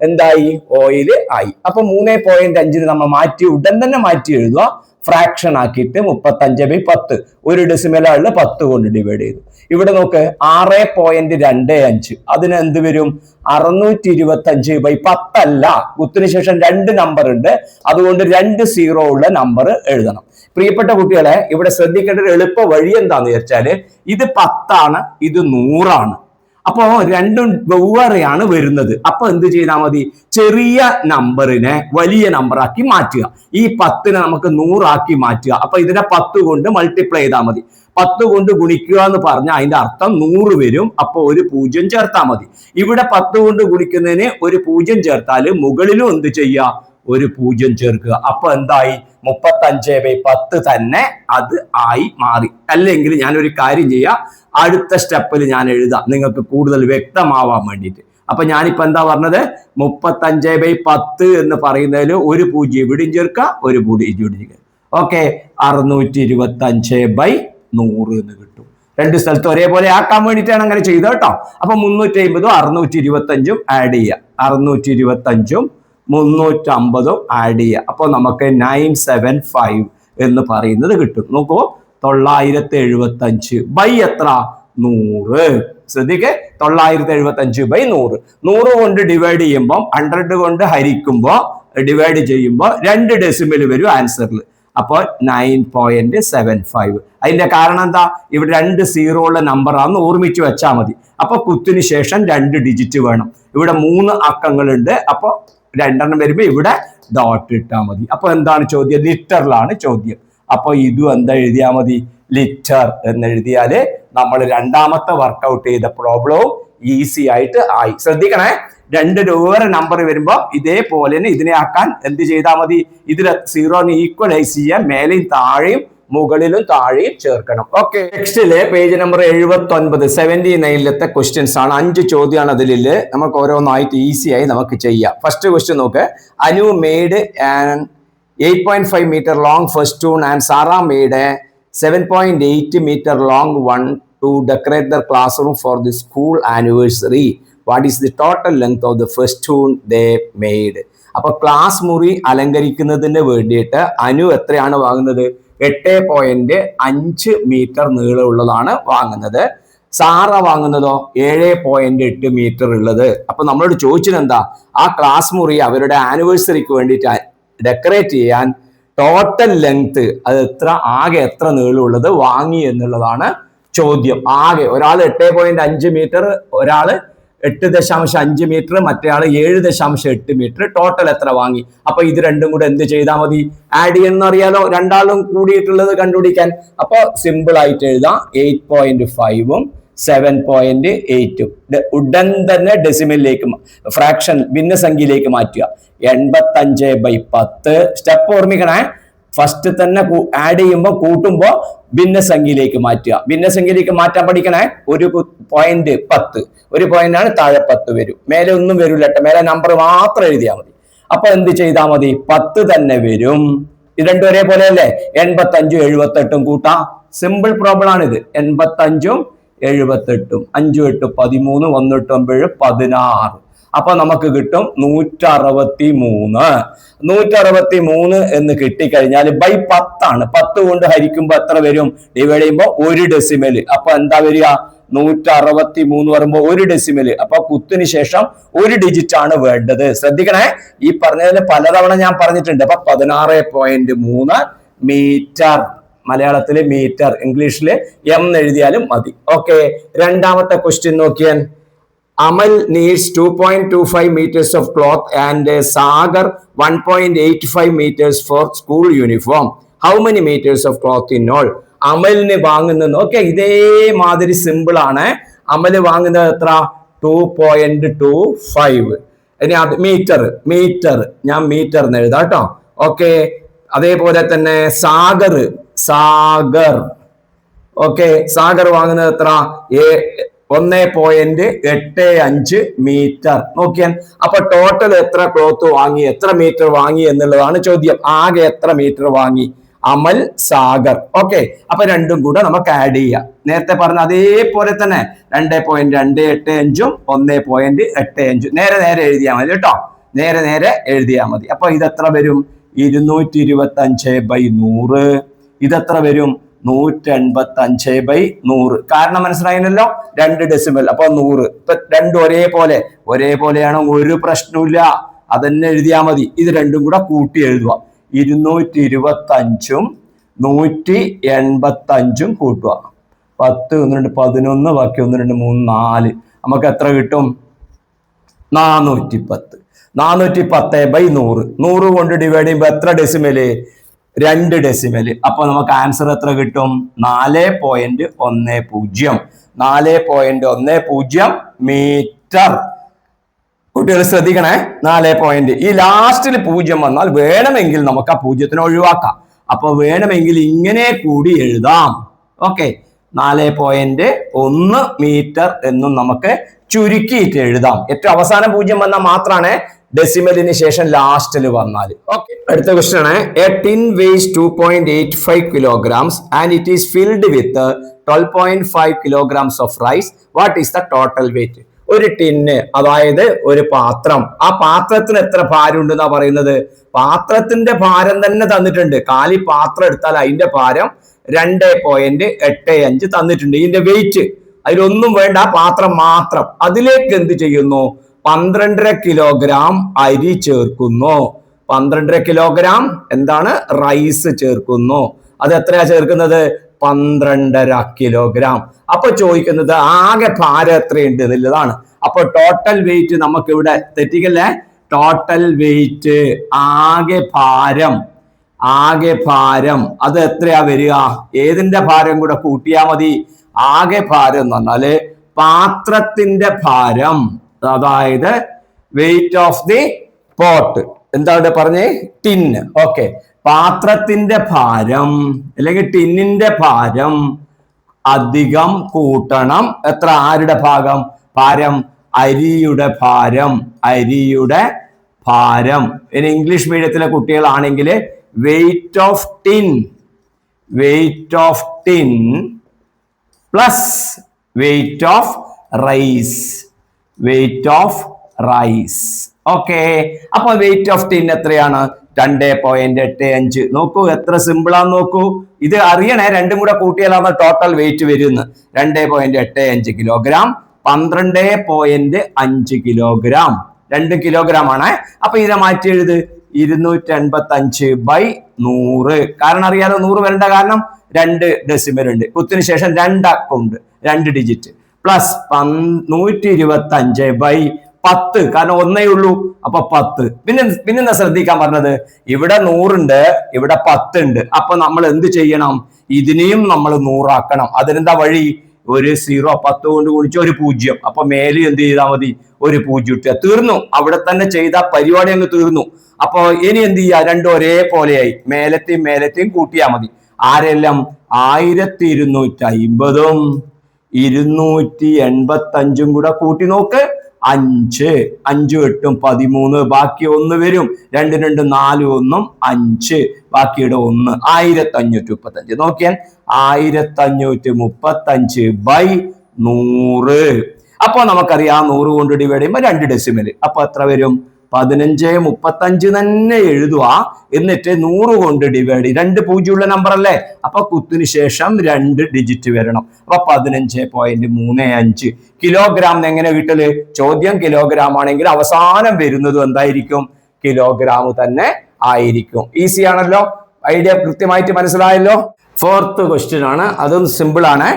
Speaker 1: എന്തായി? ഓയിൽ ആയി. അപ്പൊ 3.5 നമ്മൾ മാറ്റി ഉടൻ തന്നെ മാറ്റി എഴുതുക. ഫ്രാക്ഷൻ ആക്കിയിട്ട് 35/10 ഒരു ഡെസിമലാണ് 10 കൊണ്ട് ഡിവൈഡ് ചെയ്തു. ഇവിടെ നോക്ക് 6.25 അതിന് എന്ത് വരും? 625/10 അല്ല, കുത്തിന് ശേഷം 2 നമ്പർ ഉണ്ട്, അതുകൊണ്ട് 2 സീറോ ഉള്ള നമ്പർ എഴുതണം. പ്രിയപ്പെട്ട കുട്ടികളെ, ഇവിടെ ശ്രദ്ധിക്കേണ്ട ഒരു എളുപ്പ വഴി എന്താന്ന് വെച്ചാല് ഇത് 10 ഇത് 100. അപ്പോ രണ്ടും വെവ്വേറെയാണ് വരുന്നത്. അപ്പൊ എന്ത് ചെയ്താൽ മതി? ചെറിയ നമ്പറിനെ വലിയ നമ്പറാക്കി മാറ്റുക. ഈ 10നെ നമുക്ക് 100 മാറ്റുക. അപ്പൊ ഇതിനെ 10 കൊണ്ട് മൾട്ടിപ്ലൈ ചെയ്താൽ മതി. 10 കൊണ്ട് ഗുണിക്കുക എന്ന് പറഞ്ഞാൽ അതിന്റെ അർത്ഥം 100 വരും. അപ്പൊ ഒരു 0 ചേർത്താൽ മതി. ഇവിടെ 10 കൊണ്ട് ഗുണിക്കുന്നതിന് ഒരു 0 ചേർത്താൽ മുകളിലും എന്ത് ചെയ്യുക? ഒരു 0 ചേർക്കുക. അപ്പൊ എന്തായി? 35/10 തന്നെ അത് ആയി മാറി. അല്ലെങ്കിൽ ഞാനൊരു കാര്യം ചെയ്യാം, അടുത്ത സ്റ്റെപ്പിൽ ഞാൻ എഴുതാം നിങ്ങൾക്ക് കൂടുതൽ വ്യക്തമാവാൻ വേണ്ടിയിട്ട്. അപ്പൊ ഞാനിപ്പോ എന്താ പറഞ്ഞത്? 35/10 എന്ന് പറയുന്നതിൽ ഒരു 0 ഇവിടെയും ചേർക്കുക, ഒരു 0 ഇവിടെയും ചേർക്കുക. ഓക്കെ, 625/100 എന്ന് കിട്ടും. രണ്ട് സ്ഥലത്ത് ഒരേപോലെ ആക്കാൻ വേണ്ടിയിട്ടാണ് അങ്ങനെ ചെയ്തത് കേട്ടോ. അപ്പൊ 350 625 ആഡ് ചെയ്യുക, 625 350 ആഡ് ചെയ്യുക. അപ്പൊ നമുക്ക് 975 എന്ന് പറയുന്നത് കിട്ടും. നോക്കൂ, 975 ബൈ എത്ര? 100. ശ്രദ്ധിക്കെ, 975/100. 100 കൊണ്ട് ഡിവൈഡ് ചെയ്യുമ്പോൾ 100 കൊണ്ട് ഹരിക്കുമ്പോൾ ഡിവൈഡ് ചെയ്യുമ്പോൾ 2 ഡെസിമൽ വരും ആൻസറിൽ. അപ്പോൾ 9.75. അതിന്റെ കാരണം എന്താ? ഇവിടെ 2 സീറോ ഉള്ള നമ്പർ ആണെന്ന് ഓർമ്മിച്ച് വെച്ചാൽ മതി. അപ്പൊ കുത്തിന് ശേഷം 2 ഡിജിറ്റ് വേണം. ഇവിടെ 3 അക്കങ്ങളുണ്ട്. അപ്പൊ 2 വരുമ്പോ ഇവിടെ ഡോട്ട് ഇട്ടാൽ മതി. അപ്പൊ എന്താണ് ചോദ്യം? ലിറ്ററിലാണ് ചോദ്യം. അപ്പൊ ഇതും എന്താ എഴുതിയാൽ മതി? ലിറ്റർ എന്ന് എഴുതിയാല് നമ്മൾ രണ്ടാമത്തെ വർക്കൗട്ട് ചെയ്ത പ്രോബ്ലവും ഈസി ആയിട്ട് ആയി. ശ്രദ്ധിക്കണേ, 2 വേറെ നമ്പർ വരുമ്പോ ഇതേപോലെ തന്നെ ഇതിനെ ആക്കാൻ എന്ത് ചെയ്താൽ മതി? ഇതിൽ 0 ഈക്വലൈസ് ചെയ്യാൻ മേലെയും താഴെയും മുകളിലും താഴെയും ചേർക്കണം. ഓക്കെ, നെക്സ്റ്റില് പേജ് നമ്പർ 79 79 ക്വസ്റ്റ്യൻസ് ആണ്. 5 ചോദ്യമാണ് അതില്. നമുക്ക് ഓരോന്നായിട്ട് ഈസി ആയി നമുക്ക് ചെയ്യാം. ഫസ്റ്റ് ക്വസ്റ്റ്യൻ നോക്ക്. Anu made an 8.5 meter long festoon and Sarah made a 7.8 meter long one to decorate their classroom for the school anniversary. What is the total length of the festoon they made? അപ്പൊ class മുറി അലങ്കരിക്കുന്നതിന് വേണ്ടിയിട്ട് അനു എത്രയാണ് വാങ്ങുന്നത്? 8.5 metre നീളമുള്ളതാണ് വാങ്ങുന്നത്. Sara വാങ്ങുന്നതോ 7.8 metre ഉള്ളത്. അപ്പൊ നമ്മളോട് ചോദിച്ചത് എന്താ? ആ ക്ലാസ് മുറി അവരുടെ ആനിവേഴ്സറിക്ക് വേണ്ടിയിട്ട് ഡെക്കറേറ്റ് ചെയ്യാൻ ടോട്ടൽ ലെങ്ത് അത് ആകെ എത്ര നീളമുള്ളത് വാങ്ങി എന്നുള്ളതാണ് ചോദ്യം. ആകെ ഒരാൾ 8.5 മീറ്റർ, ഒരാള് 8.5 മീറ്റർ, മറ്റേയാള് 7.8 മീറ്റർ. ടോട്ടൽ എത്ര വാങ്ങി? അപ്പൊ ഇത് രണ്ടും കൂടെ എന്ത് ചെയ്താൽ മതി? ആഡ് ചെയ്യുന്ന അറിയാലോ, രണ്ടാളും കൂടിയിട്ടുള്ളത് കണ്ടുപിടിക്കാൻ. അപ്പൊ സിമ്പിൾ ആയിട്ട് എഴുതാം. 8.5ഉം 7.8ഉം ഉടൻ തന്നെ ഡെസിമലിലേക്ക് ഫ്രാക്ഷൻ ഭിന്നസംഖ്യയിലേക്ക് മാറ്റുക. 85/10 സ്റ്റെപ്പ് ഓർമ്മിക്കണേ. ഫസ്റ്റ് തന്നെ ആഡ് ചെയ്യുമ്പോൾ കൂട്ടുമ്പോൾ ഭിന്നസംഖ്യയിലേക്ക് മാറ്റുക. ഭിന്നസംഖ്യയിലേക്ക് മാറ്റാൻ പഠിക്കണേ. ഒരു പോയിന്റ് 10, ഒരു പോയിന്റാണ്, താഴെ 10 വരും, മേലെ ഒന്നും വരില്ല കേട്ടോ. മേലെ നമ്പർ മാത്രം എഴുതിയാൽ മതി. അപ്പൊ എന്ത് ചെയ്താൽ മതി? 10 തന്നെ വരും. ഇത് രണ്ടും ഒരേപോലെ അല്ലേ? 85ഉം 78ഉം കൂട്ടാം. സിമ്പിൾ പ്രോബ്ലം ആണിത്. 85ഉം 78ഉം 5 8 13 1 8 9 16. അപ്പൊ നമുക്ക് കിട്ടും 163. 163 എന്ന് കിട്ടിക്കഴിഞ്ഞാൽ ബൈ 10 ആണ്. 10 കൊണ്ട് ഹരിക്കുമ്പോ എത്ര വരും? ഡിവൈഡ് ചെയ്യുമ്പോൾ 1 ഡെസിമൽ. അപ്പൊ എന്താ വരിക? 163 പറയുമ്പോ 1 ഡെസിമൽ. അപ്പൊ കുത്തിന് ശേഷം 1 ഡിജിറ്റ് ആണ് വേണ്ടത്. ശ്രദ്ധിക്കണേ, ഈ പറഞ്ഞതിന് പലതവണ ഞാൻ പറഞ്ഞിട്ടുണ്ട്. അപ്പൊ 16.3 മീറ്റർ. മലയാളത്തില് മീറ്റർ, ഇംഗ്ലീഷില് എം എഴുതിയാലും മതി. ഓക്കെ, രണ്ടാമത്തെ ക്വസ്റ്റ്യൻ നോക്കിയാൽ. Amal needs 2.25 meters of cloth and Sagar 1.85 meters for school uniform. How many meters of cloth in all? അമലിന് വാങ്ങുന്നത് ഓക്കെ ഇതേമാതിരി സിമ്പിൾ ആണ്. അമല് വാങ്ങുന്നത് എത്ര? 2.25. ഇനി അത് മീറ്റർ ഞാൻ മീറ്റർ എന്ന് എഴുതാം കേട്ടോ. ഓക്കെ, അതേപോലെ തന്നെ സാഗർ ഓക്കെ, സാഗർ വാങ്ങുന്നത് എത്ര? 1.85 മീറ്റർ. നോക്കിയാൽ അപ്പൊ ടോട്ടൽ എത്ര ക്ലോത്ത് വാങ്ങി, എത്ര മീറ്റർ വാങ്ങി എന്നുള്ളതാണ് ചോദ്യം. ആകെ എത്ര മീറ്റർ വാങ്ങി? അമൽ, സാഗർ. ഓക്കെ, അപ്പൊ രണ്ടും കൂടെ നമുക്ക് ആഡ് ചെയ്യാം. നേരത്തെ പറഞ്ഞ അതേപോലെ തന്നെ 2.285ഉം 1.85 നേരെ എഴുതിയാൽ മതി കേട്ടോ. നേരെ നേരെ എഴുതിയാൽ മതി. അപ്പൊ ഇതെത്ര വരും? 225/100. ഇതെത്ര വരും? 185/100. കാരണം മനസ്സിലായില്ലല്ലോ, 2 ഡെസിമൽ അപ്പൊ 100. ഇപ്പൊ രണ്ടും ഒരേപോലെയാണ്, ഒരു പ്രശ്നമില്ല, അതന്നെ എഴുതിയാൽ മതി. ഇത് രണ്ടും കൂടെ കൂട്ടി എഴുതുക. 225ഉം 185ഉം കൂട്ടുക. 10 1 2 11, ബാക്കി 1 2 3 4. നമുക്ക് എത്ര കിട്ടും? 410. 410/100. 100 കൊണ്ട് ഡിവൈഡ് ചെയ്യുമ്പോൾ എത്ര ഡെസിമല്? 2 ഡെസിമല്. അപ്പൊ നമുക്ക് ആൻസർ എത്ര കിട്ടും? 4.10. 4.10 മീറ്റർ. കുട്ടികൾ ശ്രദ്ധിക്കണേ, 4 ഈ ലാസ്റ്റിൽ 0 വന്നാൽ വേണമെങ്കിൽ നമുക്ക് ആ 0 ഒഴിവാക്കാം. അപ്പൊ വേണമെങ്കിൽ ഇങ്ങനെ കൂടി എഴുതാം. ഓക്കെ, 4.1 മീറ്റർ എന്നും നമുക്ക് ചുരുക്കിയിട്ട് എഴുതാം. ഏറ്റവും അവസാനം 0 വന്നാൽ മാത്രമാണ് ഡെസിമലിന് ശേഷം ലാസ്റ്റിൽ വന്നാൽ. ഓക്കെ, അടുത്ത ക്വസ്റ്റ്യൻ ആണ്. A tin weighs 2.85 kilograms and it is filled with 12.5 kilograms of rice. What is the total weight? ഒരു ടിന്ന്, അതായത് ഒരു പാത്രം. ആ പാത്രത്തിന് എത്ര ഭാരം ഉണ്ടെന്നാ പറയുന്നത്? പാത്രത്തിന്റെ ഭാരം തന്നെ തന്നിട്ടുണ്ട്. കാലി പാത്രം എടുത്താൽ അതിന്റെ ഭാരം 2.85 തന്നിട്ടുണ്ട്. ഇതിന്റെ വെയിറ്റ് അതിലൊന്നും വേണ്ട, പാത്രം മാത്രം. അതിലേക്ക് എന്ത് ചെയ്യുന്നു? 12.5 കിലോഗ്രാം അരി ചേർക്കുന്നു. 12.5 കിലോഗ്രാം എന്താണ്? റൈസ് ചേർക്കുന്നു. അത് എത്രയാ ചേർക്കുന്നത്? 12.5 കിലോഗ്രാം. അപ്പൊ ചോദിക്കുന്നത് ആകെ ഭാരം എത്രയുണ്ട് എന്നുള്ളതാണ്. അപ്പൊ ടോട്ടൽ വെയിറ്റ് നമുക്ക് ഇവിടെ തെറ്റിക്കല്ലേ. ടോട്ടൽ വെയിറ്റ് ആകെ ഭാരം അത് എത്രയാ വരിക? ഏതിന്റെ ഭാരം കൂടെ കൂട്ടിയാ മതി? ആകെ ഭാരം എന്ന് പറഞ്ഞാല് പാത്രത്തിന്റെ ഭാരം, അതായത് വെയിറ്റ് ഓഫ് ദി പോട്ട്. എന്താ ഇവിടെ പറഞ്ഞേ? ടിന്ന്. ഓക്കെ, പാത്രത്തിന്റെ ഭാരം അല്ലെങ്കിൽ ടിന്നിന്റെ ഭാരം അധികം കൂട്ടണം എത്ര? ആരുടെ ഭാരം? അരിയുടെ ഭാരം. ഇനി ഇംഗ്ലീഷ് മീഡിയത്തിലെ കുട്ടികളാണെങ്കിൽ weight of tin plus weight of rice. Okay, അപ്പൊ വെയിറ്റ് ഓഫ് ടിൻ എത്രയാണ്? 2.85. നോക്കൂ എത്ര സിമ്പിൾ ആണെന്ന് നോക്കൂ. ഇത് അറിയണേ, രണ്ടും കൂടെ കൂട്ടിയാലാണ് ടോട്ടൽ വെയിറ്റ് വരുന്നത്. 2.85 കിലോഗ്രാം, 12.5 കിലോഗ്രാം, 2 കിലോഗ്രാം ആണ്. അപ്പൊ ഇതിനെ മാറ്റി എഴുത്. 285/100. കാരണം അറിയാലോ 100 വരേണ്ട കാരണം 2 ഡെസിമൽ ഉണ്ട്, കുത്തിന് ശേഷം 2 അക്കമുണ്ട്, 2 ഡിജിറ്റ്, പ്ലസ് 125/10. കാരണം ഒന്നേ ഉള്ളൂ, അപ്പൊ 10. പിന്നെ ശ്രദ്ധിക്കാൻ പറഞ്ഞത്, ഇവിടെ 100 ഉണ്ട്, ഇവിടെ 10 ഉണ്ട്. അപ്പൊ നമ്മൾ എന്ത് ചെയ്യണം? ഇതിനെയും നമ്മൾ 100 ആക്കണം. അതിനെന്താ വഴി? ഒരു 0, 10 കൊണ്ട് ഗുണിച്ച് ഒരു 0. അപ്പൊ മേലെ എന്ത് ചെയ്താൽ മതി? ഒരു 0 ഇട്ടുക. തീർന്നു. അവിടെ തന്നെ ചെയ്ത പരിപാടി അങ്ങ് തീർന്നു. അപ്പൊ ഇനി എന്ത് ചെയ്യുക? രണ്ടും ഒരേപോലെയായി. മേലത്തെയും കൂട്ടിയാൽ മതി. ആരെല്ലാം? 1250ഉം 285ഉം കൂടെ കൂട്ടി നോക്ക്. 5 5 8 13, ബാക്കി 1 വരും. 2 2 4 1 5, ബാക്കിയുടെ 1. 1535. നോക്കിയാൽ 1535/100. അപ്പൊ നമുക്കറിയാം 100 കൊണ്ട് ഡിവൈഡ് ചെയ്യുമ്പോൾ 2 ഡെസിമൽ. അപ്പൊ എത്ര വരും? 1535 തന്നെ എഴുതുക. എന്നിട്ട് 100 കൊണ്ട് ഡിവൈഡ്. 2 പൂജ്യമുള്ള നമ്പർ അല്ലേ? അപ്പൊ കുത്തിന് ശേഷം 2 ഡിജിറ്റ് വരണം. അപ്പൊ 15.35 കിലോഗ്രാം എങ്ങനെ കിട്ടല്? ചോദ്യം കിലോഗ്രാം ആണെങ്കിൽ അവസാനം വരുന്നത് എന്തായിരിക്കും? കിലോഗ്രാം തന്നെ ആയിരിക്കും. ഈസി ആണല്ലോ, ഐഡിയ കൃത്യമായിട്ട് മനസ്സിലായല്ലോ. 4th ക്വസ്റ്റ്യൻ ആണ്, അതും സിമ്പിൾ ആണ്.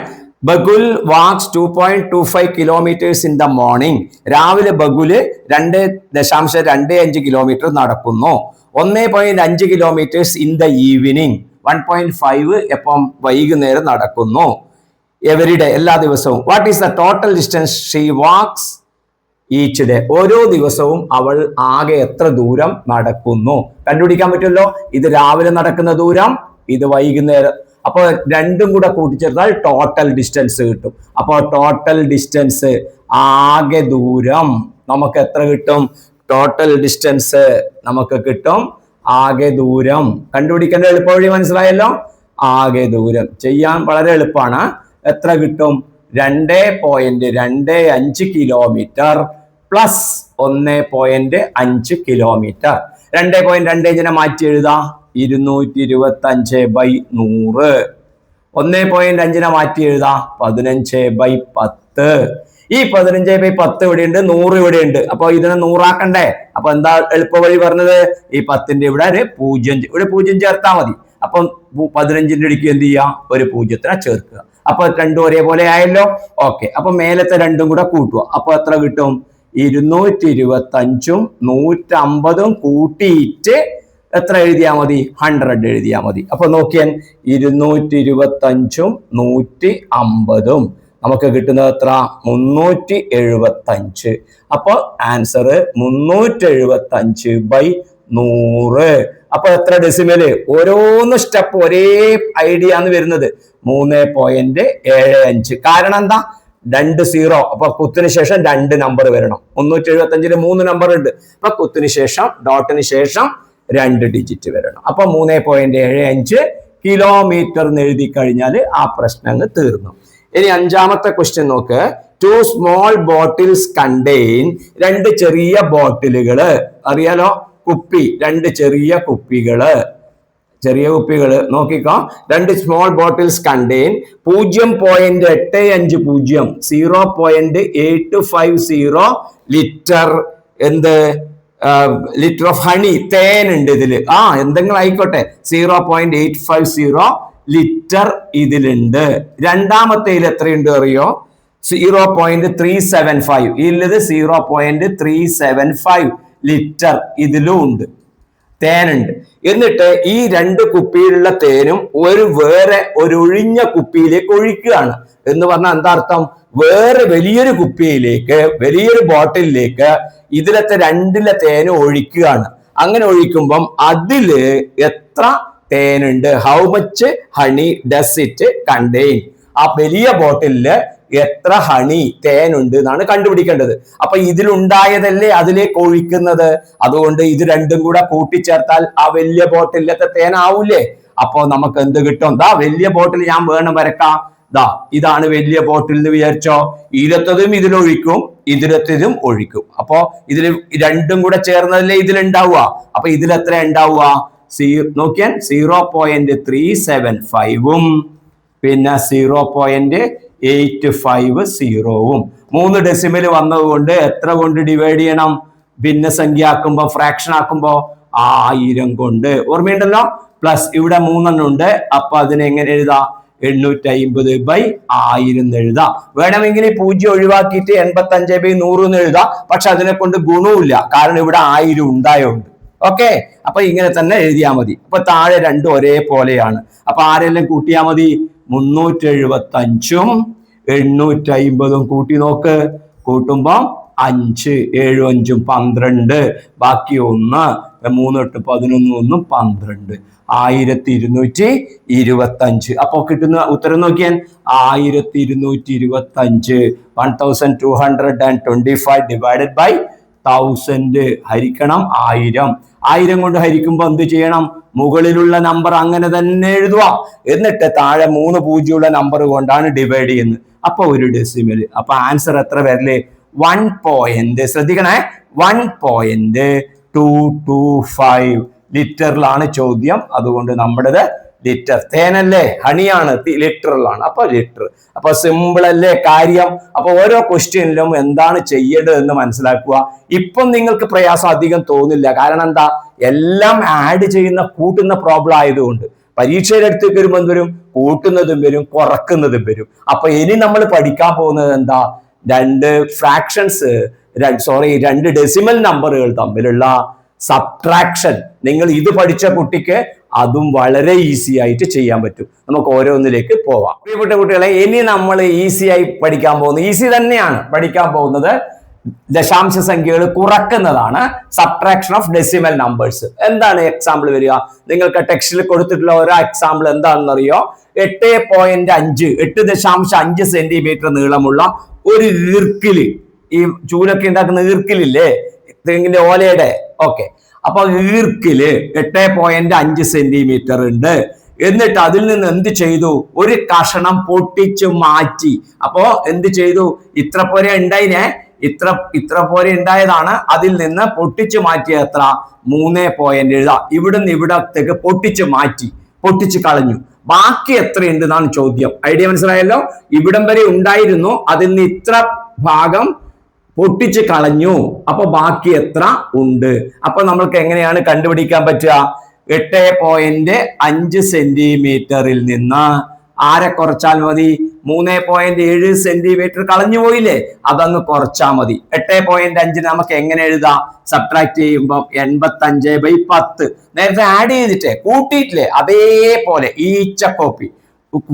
Speaker 1: Bagul walks 2.25 kilometres in the morning. രാവിലെ ബഗുല് 2.25 കിലോമീറ്റർ നടക്കുന്നു. 1.5 കിലോമീറ്റേഴ്സ് ഇൻ ദ ഈവനിങ്. 1.5 എപ്പം? വൈകുന്നേരം നടക്കുന്നു. എവരിഡേ, എല്ലാ ദിവസവും. What is the total distance she walks each day. ഓരോ ദിവസവും അവൾ ആകെ എത്ര ദൂരം നടക്കുന്നു? കണ്ടുപിടിക്കാൻ പറ്റുമല്ലോ. ഇത് രാവിലെ നടക്കുന്ന ദൂരം, ഇത് വൈകുന്നേരം. അപ്പൊ രണ്ടും കൂടെ കൂട്ടിച്ചേർത്താൽ ടോട്ടൽ ഡിസ്റ്റൻസ് കിട്ടും. അപ്പോൾ ടോട്ടൽ ഡിസ്റ്റൻസ്, ആകെ ദൂരം നമുക്ക് എത്ര കിട്ടും? ടോട്ടൽ ഡിസ്റ്റൻസ് നമുക്ക് കിട്ടും ആകെ ദൂരം. കണ്ടുപിടിക്കേണ്ട എളുപ്പ വഴി മനസ്സിലായല്ലോ. ആകെ ദൂരം ചെയ്യാൻ വളരെ എളുപ്പമാണ്. എത്ര കിട്ടും? 2.25 കിലോമീറ്റർ പ്ലസ് 1.5 കിലോമീറ്റർ. 2.25 മാറ്റി എഴുതാം, 225/100. 1.5 മാറ്റി എഴുതാം, 15/10. ഈ 15/10 ഇവിടെയുണ്ട്, 100 ഇവിടെയുണ്ട്. അപ്പൊ ഇതിനെ 100 അപ്പൊ എന്താ എളുപ്പ വഴി പറഞ്ഞത്? ഈ 10ന്റെ ഇവിടെ ഒരു 0, ഇവിടെ 0 ചേർത്താൽ മതി. അപ്പം 15ന്റെ ഇടയ്ക്ക് എന്ത് ചെയ്യാം? ഒരു 0 ചേർക്കുക. അപ്പൊ രണ്ടും ഒരേപോലെ ആയല്ലോ. ഓക്കെ, അപ്പൊ മേലത്തെ രണ്ടും കൂടെ കൂട്ടുക. അപ്പൊ എത്ര കിട്ടും? 225ഉം 150ഉം കൂട്ടിയിട്ട് എത്ര എഴുതിയാ മതി? 100 എഴുതിയാ മതി. അപ്പൊ നോക്കിയാൽ 225ഉം 150ഉം നമുക്ക് കിട്ടുന്നത് എത്ര? 375. അപ്പൊ ആൻസർ 375/100. അപ്പൊ എത്ര ഡെസിമല്? ഓരോന്ന് സ്റ്റെപ്പ് ഒരേ ഐഡിയ ആണ് വരുന്നത്. 3.75. കാരണം എന്താ? 2 0. അപ്പൊ കുത്തിന് ശേഷം 2 നമ്പർ വരണം. 375 3 നമ്പർ ഉണ്ട്. അപ്പൊ കുത്തിന് ശേഷം ഡോട്ടിന് ശേഷം 2 ഡിജിറ്റ് വരണം. അപ്പൊ 3.75 കിലോമീറ്റർ എന്ന് എഴുതി കഴിഞ്ഞാൽ ആ പ്രശ്നം തീർന്നു. ഇനി അഞ്ചാമത്തെ ക്വസ്റ്റ്യൻ നോക്ക്. 2 small bottles contain, 2 ചെറിയ ബോട്ടിലുകള്, അറിയാലോ കുപ്പി, 2 ചെറിയ കുപ്പികള് നോക്കിക്കോ. 2 small bottles contain 0.850 0.850 ലിറ്റർ എന്ത് ലിറ്റർ ഓഫ് ഹണി, തേൻ ഉണ്ട് ഇതില്. എന്തെങ്കിലും ആയിക്കോട്ടെ, 0.850 ലിറ്റർ ഇതിലുണ്ട്. രണ്ടാമത്തേൽ എത്രയുണ്ട് അറിയോ? 0.375. ഇതിലത് 0.375 ലിറ്റർ ഇതിലും ഉണ്ട്, തേനുണ്ട്. എന്നിട്ട് ഈ 2 കുപ്പിയിലുള്ള തേനും വേറെ ഒരു ഒഴിഞ്ഞ കുപ്പിയിലേക്ക് ഒഴിക്കുകയാണ്. എന്ന് പറഞ്ഞാൽ എന്താ അർത്ഥം? വേറെ വലിയൊരു കുപ്പിയിലേക്ക്, വലിയൊരു ബോട്ടിലേക്ക് ഇതിലത്തെ 2 തേനും ഒഴിക്കുകയാണ്. അങ്ങനെ ഒഴിക്കുമ്പം അതില് എത്ര തേനുണ്ട്? How much honey does it contain? ആ വലിയ ബോട്ടിലില് എത്ര ഹണി, തേനുണ്ട് എന്നാണ് കണ്ടുപിടിക്കേണ്ടത്. അപ്പൊ ഇതിലുണ്ടായതല്ലേ അതിലേക്ക് ഒഴിക്കുന്നത്. അതുകൊണ്ട് ഇത് രണ്ടും കൂടെ കൂട്ടിച്ചേർത്താൽ ആ വലിയ ബോട്ടിലത്തെ തേനാവൂലേ? അപ്പൊ നമുക്ക് എന്ത് കിട്ടും? വലിയ ബോട്ടിൽ ഞാൻ വേണം വരക്കാം. ഇതാണ് വലിയ ബോട്ടിൽ എന്ന് വിചാരിച്ചോ. ഇതിലത്തതും ഇതിലൊഴിക്കും, ഇതിലത്തതും ഒഴിക്കും. അപ്പോ ഇതിൽ രണ്ടും കൂടെ ചേർന്നതല്ലേ ഇതിലുണ്ടാവുക. അപ്പൊ ഇതിലെത്ര ഉണ്ടാവുക? നോക്കിയാൽ 0.375ഉം പിന്നെ 0.850ഉം 3 ഡെസിമൽ വന്നതുകൊണ്ട് എത്ര കൊണ്ട് ഡിവൈഡ് ചെയ്യണം? ഭിന്നസംഖ്യ ആക്കുമ്പോ, ഫ്രാക്ഷൻ ആക്കുമ്പോ 1000 കൊണ്ട്. ഓർമ്മയുണ്ടല്ലോ. പ്ലസ് ഇവിടെ 3 ഉണ്ട്. അപ്പൊ അതിനെ എങ്ങനെ എഴുതാം? 850/1000 എന്ന് എഴുതാം. വേണമെങ്കിൽ 0 ഒഴിവാക്കിയിട്ട് 85/100 എന്ന് എഴുതാം. പക്ഷെ അതിനെ കൊണ്ട് ഗുണവുമില്ല, കാരണം ഇവിടെ 1000 ഉണ്ടായോണ്ട്. ഓക്കെ, അപ്പൊ ഇങ്ങനെ തന്നെ എഴുതിയാൽ മതി. അപ്പൊ താഴെ രണ്ടും ഒരേപോലെയാണ്. അപ്പൊ ആരെല്ലാം കൂട്ടിയാൽ മതി? 375ഉം 850ഉം കൂട്ടി നോക്ക്. കൂട്ടുമ്പോ 5 7 5 12, ബാക്കി 1, 3 8 11 1 12, 1225. അപ്പൊ കിട്ടുന്ന ഉത്തരം നോക്കിയാൽ 1225. 1225 ഡിവൈഡഡ് ബൈ 1000 ഹരിക്കണം 1000. 1000 കൊണ്ട് ഹരിക്കുമ്പോ എന്ത് ചെയ്യണം? മുകളിലുള്ള നമ്പർ അങ്ങനെ തന്നെ എഴുതുക. എന്നിട്ട് താഴെ 3 പൂജ്യമുള്ള നമ്പർ കൊണ്ടാണ് ഡിവൈഡ് ചെയ്യുന്നത്. അപ്പൊ ഒരു ഡെസിമൽ. അപ്പൊ ആൻസർ എത്ര വരല്? 1. ശ്രദ്ധിക്കണേ, 1.225 ലിറ്ററിലാണ് ചോദ്യം. അതുകൊണ്ട് നമ്മുടേത് ലിറ്റർ. തേനല്ലേ, ഹണിയാണ്, ലിറ്ററിലാണ്. അപ്പൊ ലിറ്റർ. അപ്പൊ സിമ്പിൾ അല്ലേ കാര്യം. അപ്പൊ ഓരോ ക്വസ്റ്റ്യനിലും എന്താണ് ചെയ്യേണ്ടത് എന്ന് മനസ്സിലാക്കുക. ഇപ്പം നിങ്ങൾക്ക് പ്രയാസം അധികം തോന്നില്ല. കാരണം എന്താ? എല്ലാം ആഡ് ചെയ്യുന്ന, കൂട്ടുന്ന പ്രോബ്ലം ആയതുകൊണ്ട്. പരീക്ഷയുടെ അടുത്തേക്ക് വരുമ്പോൾ വരും, കൂട്ടുന്നതും വരും, കുറക്കുന്നതും വരും. അപ്പൊ ഇനി നമ്മൾ പഠിക്കാൻ പോകുന്നത് എന്താ? 2 ഫ്രാക്ഷൻസ്, 2 ഡെസിമൽ നമ്പറുകൾ തമ്മിലുള്ള സബ്ട്രാക്ഷൻ. നിങ്ങൾ ഇത് പഠിച്ച കുട്ടിക്ക് അതും വളരെ ഈസി ആയിട്ട് ചെയ്യാൻ പറ്റും. നമുക്ക് ഓരോന്നിലേക്ക് പോവാം. പ്രിയപ്പെട്ട കുട്ടികളെ, ഇനി നമ്മൾ ഈസിയായി പഠിക്കാൻ പോകുന്നത്, ഈസി തന്നെയാണ് പഠിക്കാൻ പോകുന്നത്, ദശാംശ സംഖ്യകൾ കുറക്കുന്നതാണ്. Subtraction of decimal numbers. എന്താണ് എക്സാമ്പിൾ വരിക? നിങ്ങൾക്ക് ടെക്സ്റ്റിൽ കൊടുത്തിട്ടുള്ള ഓരോ എക്സാമ്പിൾ എന്താണെന്ന് അറിയോ? 8.5 സെന്റിമീറ്റർ നീളമുള്ള ഒരു ഈർക്കില്, ഈ ചൂലൊക്കെ ഉണ്ടാക്കുന്ന ഈർക്കിലില്ലേ, തെങ്ങിന്റെ ഓലയുടെ. ഓക്കെ, അപ്പൊ ഈർക്കില് 8.5 സെന്റിമീറ്റർ ഉണ്ട്. എന്നിട്ട് അതിൽ നിന്ന് എന്ത് ചെയ്തു? ഒരു കഷണം പൊട്ടിച്ചു മാറ്റി. അപ്പോ എന്ത് ചെയ്തു? ഇത്ര പോരെ ഉണ്ടായിനെ, ഇത്ര പോലെ ഉണ്ടായതാണ്. അതിൽ നിന്ന് പൊട്ടിച്ചു മാറ്റിയ എത്ര? 3 എഴുതാം. ഇവിടുന്ന് ഇവിടത്തേക്ക് പൊട്ടിച്ചു കളഞ്ഞു. ബാക്കി എത്രയുണ്ട് എന്നാണ് ചോദ്യം. ഐഡിയ മനസ്സിലായല്ലോ? ഇവിടം വരെ ഉണ്ടായിരുന്നു, അതിൽ നിന്ന് ഇത്ര ഭാഗം പൊട്ടിച്ചു കളഞ്ഞു. അപ്പൊ ബാക്കി എത്ര ഉണ്ട്? അപ്പൊ നമ്മൾക്ക് എങ്ങനെയാണ് കണ്ടുപിടിക്കാൻ പറ്റുക? 8.5 സെന്റിമീറ്ററിൽ നിന്ന് ആരെ കുറച്ചാൽ മതി? 3.7 സെന്റിമീറ്റർ കളഞ്ഞു പോയില്ലേ, അതങ്ങ് കുറച്ചാൽ മതി. 8.5 നമുക്ക് എങ്ങനെ എഴുതാം? സബ്ട്രാക്ട് ചെയ്യുമ്പോൾ 85/10 നേരത്തെ ആഡ് ചെയ്തിട്ടേ കൂട്ടിയിട്ടില്ലേ, അതേപോലെ ഈച്ച കോപ്പി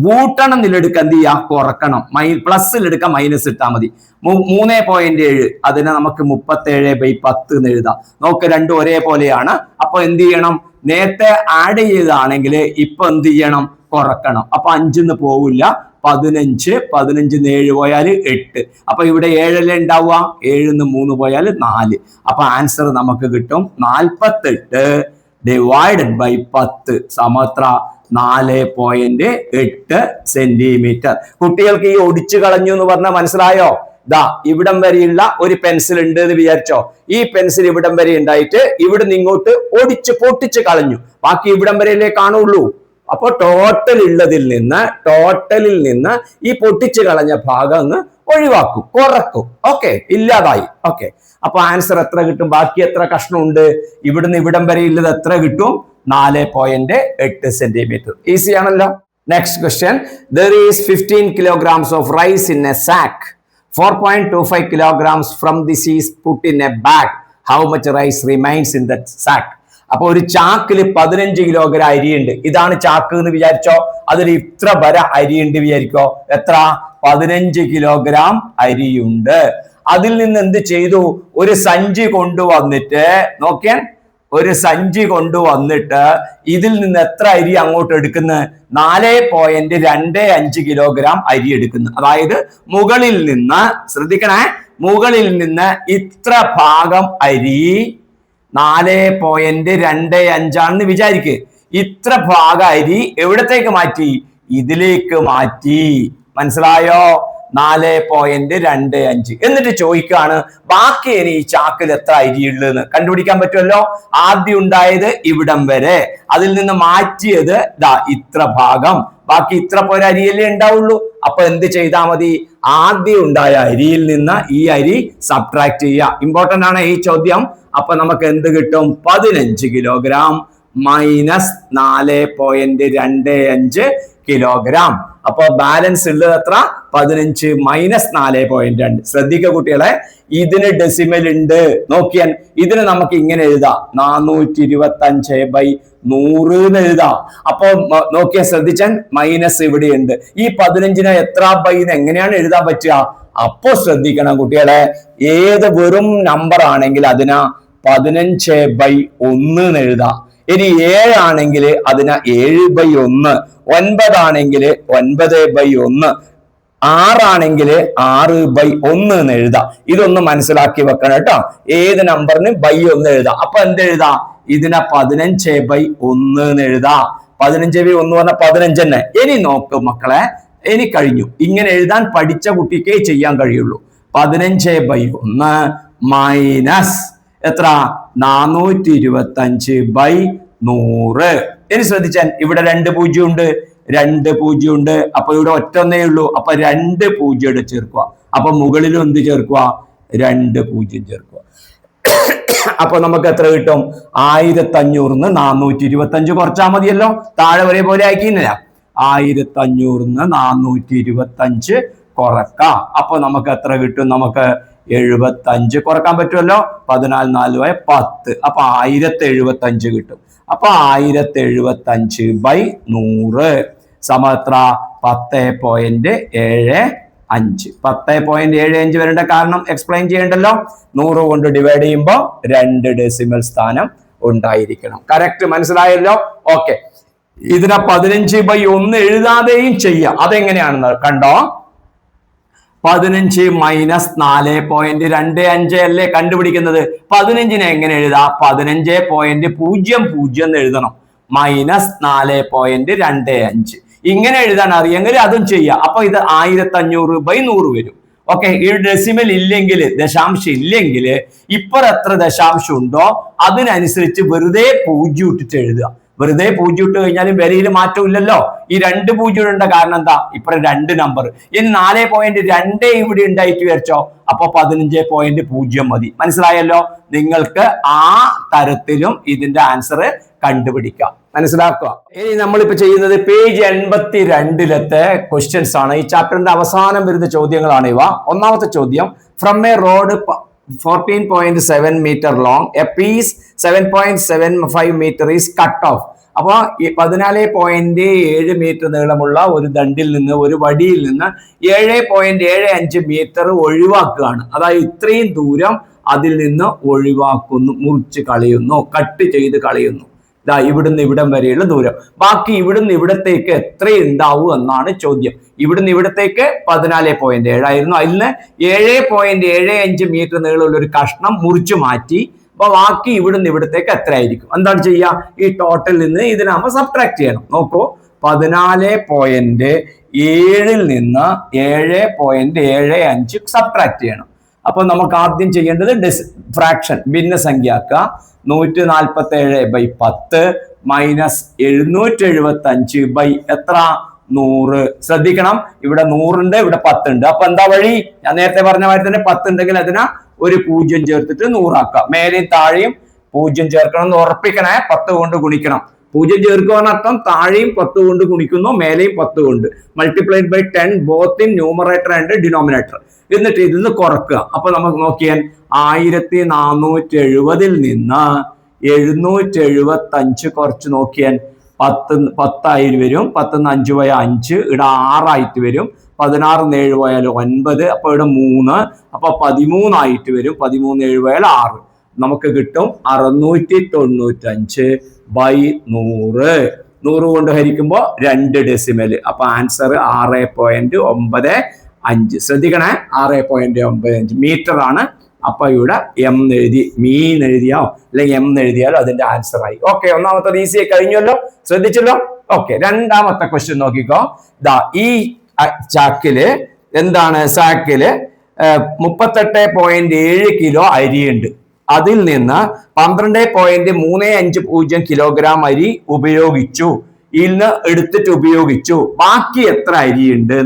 Speaker 1: കൂട്ടണം നിലെടുക്കുക, എന്ത് ചെയ്യുക? കുറക്കണം. പ്ലസ്സിലെടുക്കുക, മൈനസ് ഇട്ടാൽ മതി. 3.7 അതിനെ നമുക്ക് 37/10 എന്ന് എഴുതാം. നമുക്ക് രണ്ടും ഒരേപോലെയാണ്. അപ്പൊ എന്ത് ചെയ്യണം? നേരത്തെ ആഡ് ചെയ്തതാണെങ്കിൽ ഇപ്പൊ എന്ത് ചെയ്യണം? കുറക്കണം. അപ്പൊ 5 പോവില്ല, 15 7 പോയാൽ 8. അപ്പൊ ഇവിടെ 7 ഉണ്ടാവുക, 7 3 പോയാൽ 4. അപ്പൊ ആൻസർ നമുക്ക് കിട്ടും 48 ഡിവൈഡഡ് ബൈ 10 സമത്ര 4.8 സെന്റിമീറ്റർ. കുട്ടികൾക്ക് ഈ ഒടിച്ചു കളഞ്ഞു എന്ന് പറഞ്ഞാൽ മനസ്സിലായോ? ദാ ഇവിടം വരെയുള്ള ഒരു പെൻസിൽ ഉണ്ട് എന്ന് വിചാരിച്ചോ. ഈ പെൻസിൽ ഇവിടം വരെ ഉണ്ടായിട്ട് ഇവിടുന്ന് ഇങ്ങോട്ട് പൊട്ടിച്ച് കളഞ്ഞു. ബാക്കി ഇവിടം വരെയല്ലേ കാണുള്ളൂ. അപ്പൊ ടോട്ടലിൽ നിന്ന് ഈ പൊട്ടിച്ചു കളഞ്ഞ ഭാഗം അങ്ങ് ഒഴിവാക്കും, കുറക്കും. ഓക്കെ, ഇല്ലാതായി. ഓക്കെ, അപ്പൊ ആൻസർ എത്ര കിട്ടും? ബാക്കി എത്ര കഷ്ണം ഉണ്ട്? ഇവിടുന്ന് ഇവിടം വരെ ഉള്ളത് എത്ര കിട്ടും? 4.8 സെന്റിമീറ്റർ. ഈസി ആണല്ലോ. Next question. There is 15 kilograms of rice in a sack. 4.25 kilograms from this is put in a bag. How much rice remains in that sack? അപ്പൊ ഒരു ചാക്കിൽ 15 കിലോഗ്രാം അരിയുണ്ട്. ഇതാണ് ചാക്ക് എന്ന് വിചാരിച്ചോ. അതിൽ ഇത്ര വര അരിയുണ്ട് വിചാരിക്കോ. എത്ര? 15 കിലോഗ്രാം അരിയുണ്ട്. അതിൽ നിന്ന് എന്ത് ചെയ്തു? ഒരു സഞ്ചി കൊണ്ടുവന്നിട്ട് നോക്കിയാൽ, ഒരു സഞ്ചി കൊണ്ടുവന്നിട്ട് ഇതിൽ നിന്ന് എത്ര അരി അങ്ങോട്ട് എടുക്കുന്നത്? 4.25 കിലോഗ്രാം അരി എടുക്കുന്നു. അതായത് മുകളിൽ നിന്ന്, ശ്രദ്ധിക്കണേ, മുകളിൽ നിന്ന് ഇത്ര ഭാഗം അരി 4.25 ആണെന്ന് വിചാരിക്ക്. ഇത്ര ഭാഗം അരി എവിടത്തേക്ക് മാറ്റി? ഇതിലേക്ക് മാറ്റി. മനസ്സിലായോ? 4.25. എന്നിട്ട് ചോദിക്കാണ് ബാക്കി ഇനി ഈ ചാക്കിൽ എത്ര അരി ഉള്ളതെന്ന് കണ്ടുപിടിക്കാൻ പറ്റുമല്ലോ. ആദ്യം ഉണ്ടായത് ഇവിടം വരെ, അതിൽ നിന്ന് മാറ്റിയത് ദാ ഇത്ര ഭാഗം, ബാക്കി ഇത്ര പോര അരിയല്ലേ ഉണ്ടാവുള്ളൂ. അപ്പൊ എന്ത് ചെയ്താൽ മതി? ആദ്യം ഉണ്ടായ അരിയിൽ നിന്ന് ഈ അരി സബ്ട്രാക്ട് ചെയ്യുക. ഇമ്പോർട്ടന്റ് ആണ് ഈ ചോദ്യം. അപ്പൊ നമുക്ക് എന്ത് കിട്ടും? 15 കിലോഗ്രാം മൈനസ് 4.25 കിലോഗ്രാം. അപ്പൊ ബാലൻസ് ഉള്ളത് എത്ര? 15 മൈനസ് 4.2. ശ്രദ്ധിക്കുക കുട്ടികളെ, ഇതിന് ഡെസിമൽ ഉണ്ട്. നോക്കിയാൽ ഇതിന് നമുക്ക് ഇങ്ങനെ എഴുതാം, 425/100 എന്ന് എഴുതാം. അപ്പൊ നോക്കിയാൽ ശ്രദ്ധിച്ചാൽ മൈനസ് ഇവിടെയുണ്ട്. ഈ 15 എത്ര ബൈ എങ്ങനെയാണ് എഴുതാൻ പറ്റുക? അപ്പോ ശ്രദ്ധിക്കണം കുട്ടികളെ, ഏത് വെറും നമ്പർ ആണെങ്കിൽ അതിനാ 15/1 എന്ന് എഴുതാം. ഇനി 7 ആണെങ്കിൽ അതിന് 7/1, 9 ആണെങ്കിൽ 9/1, 6 ആണെങ്കിൽ 6/1 എന്ന് എഴുതാം. ഇതൊന്ന് മനസ്സിലാക്കി വെക്കണം കേട്ടോ. ഏത് നമ്പറിന് ബൈ 1 എഴുതാം. അപ്പൊ എന്ത് എഴുതാം? ഇതിനെ 15/1 എന്ന് എഴുതാം. 15/1 പറഞ്ഞാൽ 15 തന്നെ. ഇനി നോക്ക് മക്കളെ, ഇനി കഴിഞ്ഞു. ഇങ്ങനെ എഴുതാൻ പഠിച്ച കുട്ടിക്കേ ചെയ്യാൻ കഴിയുള്ളൂ. 15/1 മൈനസ് എത്ര? 425/100. ഇനി ശ്രദ്ധിച്ചാൽ ഇവിടെ 2 0 ഉണ്ട്, 2 0 ഉണ്ട്. അപ്പൊ ഇവിടെ ഒറ്റൊന്നേ ഉള്ളൂ. അപ്പൊ 2 0 ചേർക്കുക. അപ്പൊ മുകളിലും എന്ത് ചേർക്കുക? 2 0 ചേർക്കുക. അപ്പൊ നമുക്ക് എത്ര കിട്ടും? 1500 425 കുറച്ചാൽ മതിയല്ലോ. താഴെ ഒരേപോലെ ആക്കിയില്ല. 1500 425 കുറക്കാം. അപ്പൊ നമുക്ക് എത്ര കിട്ടും? നമുക്ക് 75 കുറക്കാൻ പറ്റുമല്ലോ. 14 10. അപ്പൊ 1075 കിട്ടും. അപ്പൊ 1075/100 സമത്ര 10.75. 10.75 വരേണ്ട കാരണം എക്സ്പ്ലെയിൻ ചെയ്യണ്ടല്ലോ. 100 കൊണ്ട് ഡിവൈഡ് ചെയ്യുമ്പോൾ 2 ഡെസിമൽ സ്ഥാനം ഉണ്ടായിരിക്കണം. കറക്റ്റ് മനസ്സിലായല്ലോ? ഓക്കെ, ഇതിനെ 15/1 എഴുതാതെയും ചെയ്യാം. അതെങ്ങനെയാണെന്ന് കണ്ടോ. 15 മൈനസ് 4.25 അല്ലേ കണ്ടുപിടിക്കുന്നത്. 15 എങ്ങനെ എഴുതാം? 15.00 എന്ന് എഴുതണം. മൈനസ് 4.25 ഇങ്ങനെ എഴുതാൻ അറിയെങ്കിൽ അതും ചെയ്യാം. അപ്പൊ ഇത് 1500/100 വരും. ഓക്കെ, ഈ ഡെസിമൽ ഇല്ലെങ്കിൽ, ദശാംശം ഇല്ലെങ്കിൽ ഇപ്പർ എത്ര ദശാംശം ഉണ്ടോ അതിനനുസരിച്ച് വെറുതെ 0 ഇട്ടിട്ട് എഴുതുക. വെറുതെ 0 ഇട്ട് കഴിഞ്ഞാലും വിലയിൽ മാറ്റമില്ലല്ലോ. ഈ 2 0 ഇടേണ്ട കാരണം എന്താ? ഇപ്പറ 2 നമ്പർ. ഇനി 4.2 ഇവിടെ ഉണ്ടായിട്ട് വിചാരിച്ചോ, അപ്പൊ 15.0 മതി. മനസ്സിലായല്ലോ? നിങ്ങൾക്ക് ആ തരത്തിലും ഇതിന്റെ ആൻസർ കണ്ടുപിടിക്കാം. മനസ്സിലാക്കുക. ഇനി നമ്മളിപ്പോ ചെയ്യുന്നത് പേജ് 82-ലത്തെ ക്വസ്റ്റ്യൻസ് ആണ്. ഈ ചാപ്റ്ററിന്റെ അവസാനം വരുന്ന ചോദ്യങ്ങളാണ് ഇവ. ഒന്നാമത്തെ ചോദ്യം, from A road 14.7 meter long, a piece 7.75 meter is cut off. അപ്പൊ ഈ 14.7 മീറ്റർ നീളമുള്ള ഒരു ദണ്ടിൽ നിന്ന്, ഒരു വടിയിൽ നിന്ന് 7.75 മീറ്റർ ഒഴിവാക്കുകയാണ്. അതായത് ഇത്രയും ദൂരം അതിൽ നിന്ന് ഒഴിവാക്കുന്നു, മുറിച്ച് കളയുന്നു, കട്ട് ചെയ്ത് കളയുന്നു. ഇതാ ഇവിടുന്ന് ഇവിടം വരെയുള്ള ദൂരം. ബാക്കി ഇവിടുന്ന് ഇവിടത്തേക്ക് എത്ര ഉണ്ടാവും എന്നാണ് ചോദ്യം. ഇവിടുന്ന് ഇവിടത്തേക്ക് 14.7 ആയിരുന്നു. അതിൽ നിന്ന് 7.75 മീറ്റർ നീളമുള്ള ഒരു കഷ്ണം മുറിച്ചു മാറ്റി. അപ്പൊ ബാക്കി ഇവിടുന്ന് ഇവിടത്തേക്ക് എത്ര ആയിരിക്കും? എന്താണ് ചെയ്യുക? ഈ ടോട്ടലിൽ നിന്ന് ഇതിനാകുമ്പോൾ സബ്ട്രാക്ട് ചെയ്യണം. നോക്കൂ, 14.7 നിന്ന് 7.75 സബ്ട്രാക്ട് ചെയ്യണം. അപ്പൊ നമുക്ക് ആദ്യം ചെയ്യേണ്ടത് ഫ്രാക്ഷൻ, ഭിന്നസംഖ്യ. 147/10 മൈനസ് 775 എത്ര? 100. ശ്രദ്ധിക്കണം, ഇവിടെ 100 ഉണ്ട്, ഇവിടെ 10 ഉണ്ട്. അപ്പൊ എന്താ വഴി? ഞാൻ നേരത്തെ പറഞ്ഞ മാതിരി തന്നെ 10 ഉണ്ടെങ്കിൽ അതിനാ ഒരു 0 ചേർത്തിട്ട് 100 ആക്കാം. മേലെയും താഴെയും 0 ചേർക്കണം എന്ന് ഉറപ്പിക്കണേ. 10 കൊണ്ട് ഗുണിക്കണം. 0 ചേർക്കുവാനർത്ഥം താഴെയും 10 കൊണ്ട് ഗുണിക്കുന്നു, മേലെയും 10 കൊണ്ട്. Multiplied by 10 both in numerator and denominator. എന്നിട്ട് ഇതിൽ കുറക്കുക. അപ്പൊ നമുക്ക് നോക്കിയാൽ 1470 നിന്ന് 775 കുറച്ച് നോക്കിയാൽ 10 വരും. 10 5 പോയാൽ 5, ഇവിടെ 6 ആയിട്ട് വരും. 16 7 പോയാൽ 9, അപ്പൊ ഇവിടെ 3, അപ്പൊ 13 ആയിട്ട് വരും. 13 7 പോയാൽ 6. നമുക്ക് കിട്ടും 695/100. 100 കൊണ്ട് ഹരിക്കുമ്പോൾ 2 ഡെസിമൽ. അപ്പൊ ആൻസർ 6.95. ശ്രദ്ധിക്കണേ, 6.95 മീറ്റർ ആണ്. അപ്പൊ ഇവിടെ എം എഴുതി, മീൻ എഴുതിയോ അല്ലെങ്കിൽ എം എഴുതിയാലോ അതിന്റെ ആൻസർ ആയി. ഓക്കെ, ഒന്നാമത്തെ ഈസി കഴിഞ്ഞല്ലോ, ശ്രദ്ധിച്ചല്ലോ. ഓക്കെ, രണ്ടാമത്തെ ക്വസ്റ്റ്യൻ നോക്കിക്കോ. ദാ ഈ ചാക്കില് എന്താണ്? സാക്കില് 38.7 കിലോ അരിയുണ്ട്. അതിൽ നിന്ന് 12.350 കിലോഗ്രാം അരി ഉപയോഗിച്ചു. ഇതിൽ എടുത്തിട്ട് ഉപയോഗിച്ചു. ബാക്കി എത്ര അരിയുണ്ട്?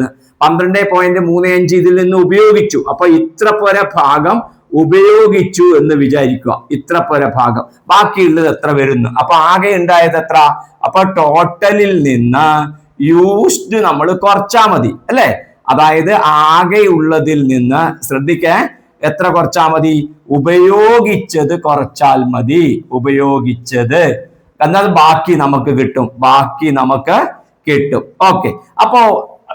Speaker 1: 12.35 ഇതിൽ നിന്ന് ഉപയോഗിച്ചു. അപ്പൊ ഇത്ര പോര ഭാഗം ഉപയോഗിച്ചു എന്ന് വിചാരിക്കുക. ഇത്ര പോര ഭാഗം, ബാക്കിയുള്ളത് എത്ര വരുന്നു? അപ്പൊ ആകെ ഉണ്ടായത് എത്ര? അപ്പൊ ടോട്ടലിൽ നിന്ന് യൂസ്ഡ് നമ്മൾ കുറച്ചാ മതി അല്ലെ? അതായത് ആകെ ഉള്ളതിൽ നിന്ന് ശ്രദ്ധിക്കേ, എത്ര കുറച്ചാ മതി? ഉപയോഗിച്ചത് കുറച്ചാൽ മതി. ഉപയോഗിച്ചത് എന്നാൽ ബാക്കി നമുക്ക് കിട്ടും. ബാക്കി നമുക്ക് കിട്ടും. ഓക്കെ, അപ്പോ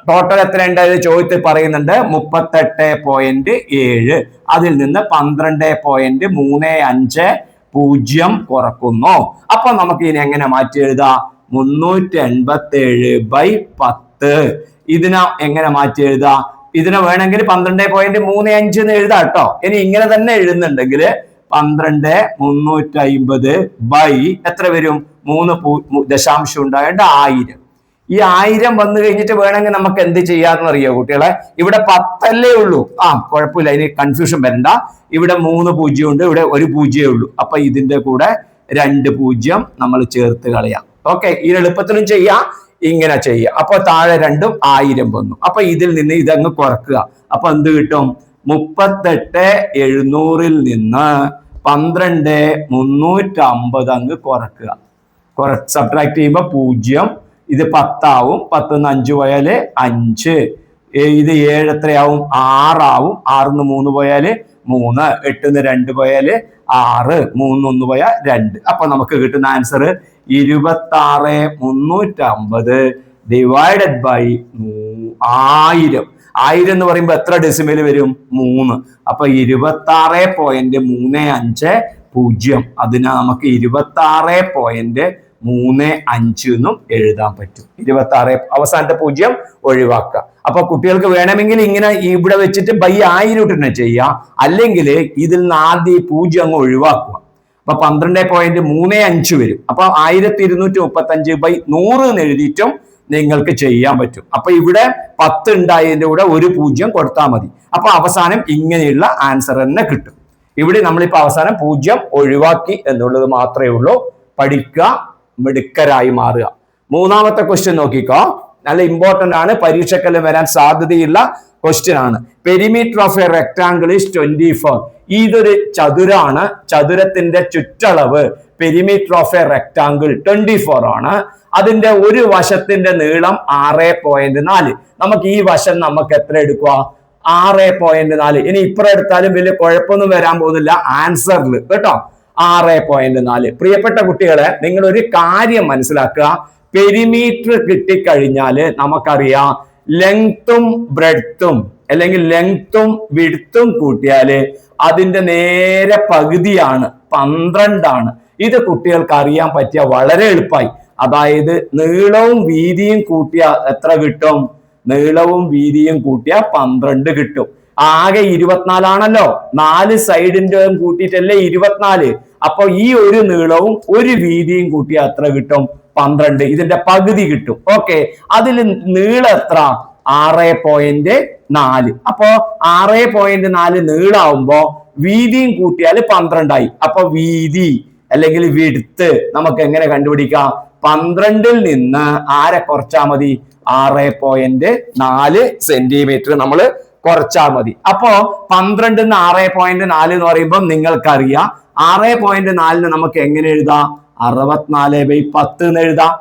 Speaker 1: ടോട്ടൽ എത്ര ഉണ്ടായത് ചോദ്യത്തിൽ പറയുന്നുണ്ട്. 38.7. അതിൽ നിന്ന് 12.350 കുറക്കുന്നു. അപ്പൊ നമുക്ക് ഇനി എങ്ങനെ മാറ്റി എഴുതാം? 387/10. ഇതിനെ എങ്ങനെ മാറ്റി എഴുതാം? ഇതിനെ വേണമെങ്കിൽ 12.35 എന്ന് എഴുതാം കേട്ടോ. ഇനി ഇങ്ങനെ തന്നെ എഴുതുന്നുണ്ടെങ്കിൽ 12,350 എത്ര വരും? 3 ദശാംശം ഉണ്ടായിട്ട് 1000. ഈ 1000 വന്നു കഴിഞ്ഞിട്ട് വേണമെങ്കിൽ നമുക്ക് എന്ത് ചെയ്യാന്ന് അറിയോ കുട്ടികളെ? ഇവിടെ 10 ഉള്ളൂ. കുഴപ്പമില്ല, ഇനി കൺഫ്യൂഷൻ വരണ്ട. ഇവിടെ 3 0 ഉണ്ട്, ഇവിടെ 1 0 ഉള്ളൂ. അപ്പൊ ഇതിന്റെ കൂടെ 2 0 നമ്മൾ ചേർത്ത് കളയാം. ഓക്കെ, ഈ എളുപ്പത്തിലും ചെയ്യാം, ഇങ്ങനെ ചെയ്യാം. അപ്പൊ താഴെ 2ഉം 1000 വന്നു. അപ്പൊ ഇതിൽ നിന്ന് ഇതങ്ങ് കുറക്കുക. അപ്പൊ എന്ത് കിട്ടും? 38,700 നിന്ന് 12,350 അങ്ങ് കുറക്കുക. സബ്ട്രാക്ട് ചെയ്യുമ്പോ 0. ഇത് 10 ആവും. 10 5 പോയാല് 5. ഇത് 7 എത്രയാവും? 6 ആവും. 6 3 പോയാല് 3. 8 2 പോയാല് 6. 3 1 പോയാൽ 2. അപ്പൊ നമുക്ക് കിട്ടുന്ന ആൻസർ 26,350 ഡിവൈഡഡ് ബൈ 1000. 1000 എന്ന് പറയുമ്പോൾ എത്ര ഡെസിമൽ വരും? 3. അപ്പൊ 26.350. അതിനാ നമുക്ക് 26.35 എന്നും എഴുതാൻ പറ്റും. 26 അവസാനത്തെ 0 ഒഴിവാക്കുക. അപ്പൊ കുട്ടികൾക്ക് വേണമെങ്കിൽ ഇങ്ങനെ ഇവിടെ വെച്ചിട്ട് ബൈ 1000 തന്നെ ചെയ്യാം. അല്ലെങ്കിൽ ഇതിൽ നിന്ന് ആദ്യം 0 അങ്ങ് ഒഴിവാക്കുക. അപ്പൊ 12.35 വരും. അപ്പൊ 1235/100 എന്ന് എഴുതിയിട്ടും നിങ്ങൾക്ക് ചെയ്യാൻ പറ്റും. അപ്പൊ ഇവിടെ 10 ഉണ്ടായതിന്റെ കൂടെ ഒരു 0 കൊടുത്താൽ മതി. അപ്പൊ അവസാനം ഇങ്ങനെയുള്ള ആൻസർ തന്നെ കിട്ടും. ഇവിടെ നമ്മളിപ്പോ അവസാനം 0 ഒഴിവാക്കി എന്നുള്ളത് മാത്രമേ ഉള്ളൂ. പഠിക്കുക, മിടുക്കരായി മാറുക. മൂന്നാമത്തെ ക്വസ്റ്റ്യൻ നോക്കിക്കോ, നല്ല ഇമ്പോർട്ടന്റ് ആണ്, പരീക്ഷക്കെല്ലാം വരാൻ സാധ്യതയുള്ള ക്വസ്റ്റ്യൻ ആണ്. Perimeter of A rectangle is 24. ഇതൊരു ചതുരാണ്. ചതുരത്തിന്റെ ചുറ്റളവ് പെരിമീറ്റർ ഓഫ് എ റെക്ടാംഗിൾ 24 ആണ്. അതിന്റെ ഒരു വശത്തിന്റെ നീളം 6.4. നമുക്ക് ഈ വശം നമുക്ക് എത്ര എടുക്കുക? 6.4. ഇനി ഇപ്പുറം എടുത്താലും വലിയ കുഴപ്പമൊന്നും വരാൻ പോകുന്നില്ല ആൻസറിൽ കേട്ടോ. 6.4. പ്രിയപ്പെട്ട കുട്ടികളെ, നിങ്ങൾ ഒരു കാര്യം മനസ്സിലാക്കുക. പെരിമീറ്റർ കിട്ടിക്കഴിഞ്ഞാല് നമുക്കറിയാം ലെങ്ത്തും ബ്രെഡ്ത്തും അല്ലെങ്കിൽ ലെങ്ത്തും വിഡ്ത്തും കൂട്ടിയാല് അതിന്റെ നേരെ പകുതിയാണ്, 12 ആണ്. ഇത് കുട്ടികൾക്ക് അറിയാൻ പറ്റിയ വളരെ എളുപ്പമായി. അതായത് നീളവും വീതിയും കൂട്ടിയ എത്ര കിട്ടും? നീളവും വീതിയും കൂട്ടിയ 12 കിട്ടും. ആകെ 24 ആണല്ലോ, 4 സൈഡിന്റെ കൂട്ടിയിട്ടല്ലേ 24. അപ്പൊ ഈ ഒരു നീളവും ഒരു വീതിയും കൂട്ടിയ എത്ര കിട്ടും? 12. ഇതിന്റെ പകുതി കിട്ടും. ഓക്കെ, അതിൽ നീളം എത്ര? 6.4. അപ്പോ 6.4 നീളാവുമ്പോ വീതിയും കൂട്ടിയാൽ 12 ആയി. അപ്പൊ വീതി അല്ലെങ്കിൽ വിഡ്ത്ത് നമുക്ക് എങ്ങനെ കണ്ടുപിടിക്കാം? 12ൽ നിന്ന് ആരെ കുറച്ചാൽ മതി? 6.4 സെന്റിമീറ്റർ നമ്മൾ കുറച്ചാൽ മതി. അപ്പോ 12 നിന്ന് 6.4 എന്ന് പറയുമ്പോൾ നിങ്ങൾക്കറിയാം 6.4 നമുക്ക് എങ്ങനെ എഴുതാം? 64/10 എന്ന് എഴുതാം.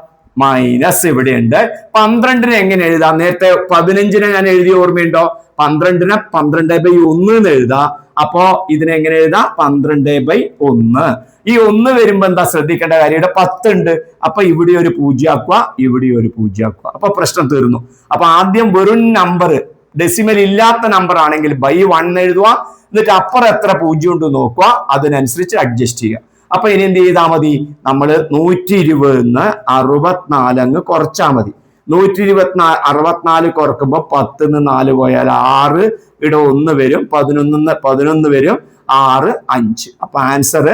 Speaker 1: മൈനസ് ഇവിടെ ഉണ്ട്. 12 എങ്ങനെ എഴുതാം? നേരത്തെ 15 ഞാൻ എഴുതിയ ഓർമ്മയുണ്ടോ? 12 12/1 എന്ന് എഴുതാം. അപ്പോ ഇതിനെങ്ങനെ എഴുതാം? 12/1. ഈ 1 വരുമ്പോ എന്താ ശ്രദ്ധിക്കേണ്ട കാര്യം? ഇവിടെ 10 ഉണ്ട്. അപ്പൊ ഇവിടെ ഒരു 0 ആക്കുക, ഇവിടെ ഒരു 0 ആക്കുക. അപ്പൊ പ്രശ്നം തീർന്നു. അപ്പൊ ആദ്യം വെറും നമ്പർ, ഡെസിമൽ ഇല്ലാത്ത നമ്പർ ആണെങ്കിൽ /1 എഴുതുക. എന്നിട്ട് അപ്പുറം എത്ര 0 ഉണ്ട് നോക്കുക, അതിനനുസരിച്ച് അഡ്ജസ്റ്റ് ചെയ്യുക. അപ്പൊ ഇനി എന്ത് ചെയ്താൽ മതി? നമ്മൾ 120 64 അങ്ങ് കുറച്ചാൽ മതി. 164 കുറക്കുമ്പോ 10 4 പോയാൽ 6, ഇവിടെ 1 വരും, 11 വരും, 6 5. അപ്പൊ ആൻസർ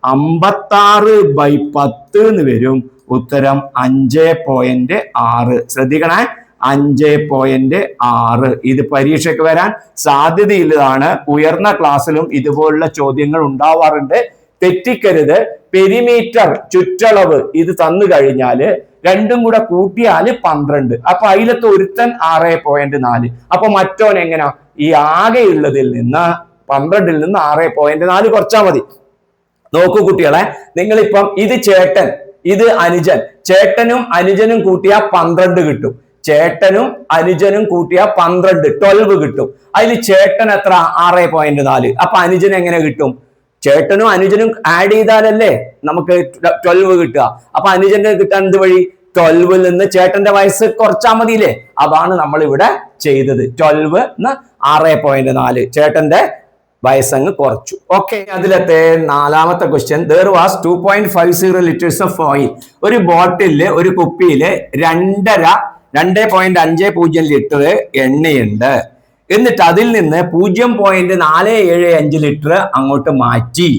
Speaker 1: 56/10 എന്ന് വരും. ഉത്തരം 5.6. ശ്രദ്ധിക്കണേ, 5.6. ഇത് പരീക്ഷയ്ക്ക് വരാൻ സാധ്യതയുള്ളതാണ്. ഉയർന്ന ക്ലാസ്സിലും ഇതുപോലുള്ള ചോദ്യങ്ങൾ ഉണ്ടാവാറുണ്ട്. തെറ്റിക്കരുത്. പെരിമീറ്റർ ചുറ്റളവ് ഇത് തന്നു കഴിഞ്ഞാല് രണ്ടും കൂടെ കൂട്ടിയാല് 12. അപ്പൊ അതിലത്തെ ഒരുത്തൻ 6.4. അപ്പൊ മറ്റോൻ എങ്ങനാ? ഈ ആകെ ഉള്ളതിൽ നിന്ന് 12ൽ നിന്ന് 6.4 കുറച്ചാൽ മതി. നോക്കൂ കുട്ടികളെ, നിങ്ങളിപ്പം ഇത് ചേട്ടൻ, ഇത് അനുജൻ. ചേട്ടനും അനുജനും കൂട്ടിയാ 12 കിട്ടും. ചേട്ടനും അനുജനും കൂട്ടിയാ 12 12 കിട്ടും. അതിൽ ചേട്ടൻ എത്ര? 6.4. അപ്പൊ അനുജൻ എങ്ങനെ കിട്ടും? ചേട്ടനും അനുജനും ആഡ് ചെയ്താലല്ലേ നമുക്ക് 12 കിട്ടുക. അപ്പൊ അനുജന്റെ കിട്ടാൻ എന്ത് വഴി? 12ൽ നിന്ന് ചേട്ടന്റെ വയസ്സ് കുറച്ചാൽ മതിയില്ലേ? അതാണ് നമ്മൾ ഇവിടെ ചെയ്തത്. 12 6.4 ചേട്ടന്റെ വയസ്സങ്ങ് കുറച്ചു. ഓക്കെ, അതിലത്തെ 4ാമത്തെ question. there was 2.50 liters of oil. ഒരു ബോട്ടില്, ഒരു കുപ്പിയില് 2.50 ലിറ്റർ എണ്ണയുണ്ട്. എന്നിട്ട് അതിൽ നിന്ന് 0.475 ലിറ്റർ അങ്ങോട്ട് മാറ്റി.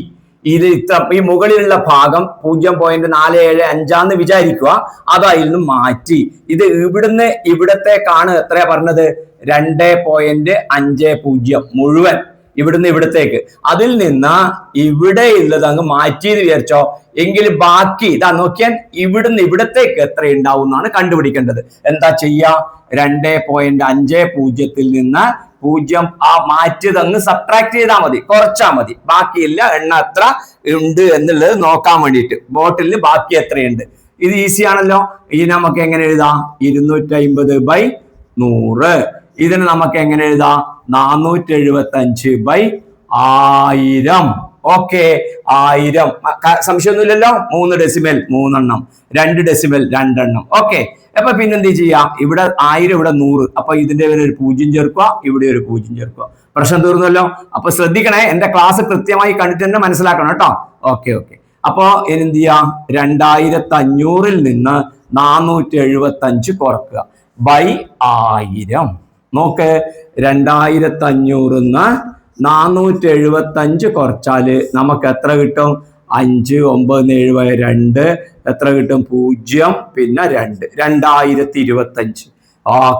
Speaker 1: ഇത് ഈ മുകളിലുള്ള ഭാഗം 0.475 വിചാരിക്കുക. അത് അതിൽ നിന്ന് മാറ്റി. ഇത് ഇവിടുന്ന് ഇവിടത്തേക്കാണ് എത്ര പറഞ്ഞത്? 2.50 മുഴുവൻ ഇവിടുന്ന് ഇവിടത്തേക്ക്. അതിൽ നിന്ന് ഇവിടെ ഉള്ളത് അങ്ങ് മാറ്റിയെന്ന് വിചാരിച്ചോ. എങ്കിൽ ബാക്കി ഇതാ നോക്കിയാൽ ഇവിടുന്ന് ഇവിടത്തേക്ക് എത്ര ഉണ്ടാവും എന്നാണ് കണ്ടുപിടിക്കേണ്ടത്. എന്താ ചെയ്യാ? 2.50 നിന്ന് 0 മാറ്റിയത് അങ്ങ് സബ്ട്രാക്ട് ചെയ്താൽ മതി, കുറച്ചാൽ മതി. ബാക്കിയില്ല എണ്ണ എത്ര ഉണ്ട് എന്നുള്ളത് നോക്കാൻ വേണ്ടിയിട്ട്. ബോട്ടിലിന് ബാക്കി എത്രയുണ്ട്? ഇത് ഈസി ആണല്ലോ. ഇത് നമുക്ക് എങ്ങനെ എഴുതാം? 250/100. ഇതിന് നമുക്ക് എങ്ങനെ എഴുതാം? 475/1000. ഓക്കെ, 1000. സംശയമൊന്നുമില്ലല്ലോ. 3 ഡെസിമൽ 3 എണ്ണം, 2 ഡെസിമൽ 2 എണ്ണം. ഓക്കെ, അപ്പൊ പിന്നെന്ത് ചെയ്യാം? ഇവിടെ 1000, ഇവിടെ 100. അപ്പൊ ഇതിന്റെ ഒരു 0 ചേർക്കുക, ഇവിടെ ഒരു 0 ചേർക്കുക. പ്രശ്നം തീർന്നല്ലോ. അപ്പൊ ശ്രദ്ധിക്കണേ, എന്റെ ക്ലാസ് കൃത്യമായി കണ്ടിട്ട് തന്നെ മനസ്സിലാക്കണം കേട്ടോ. ഓക്കെ. അപ്പോ എന്ത് ചെയ്യാം? 2500ൽ നിന്ന് 475 കുറക്കുക /1000. നോക്ക്, 2500 475 കുറച്ചാല് നമുക്ക് എത്ര കിട്ടും? 5 9 7 2 എത്ര കിട്ടും? 0 പിന്നെ 2 2025.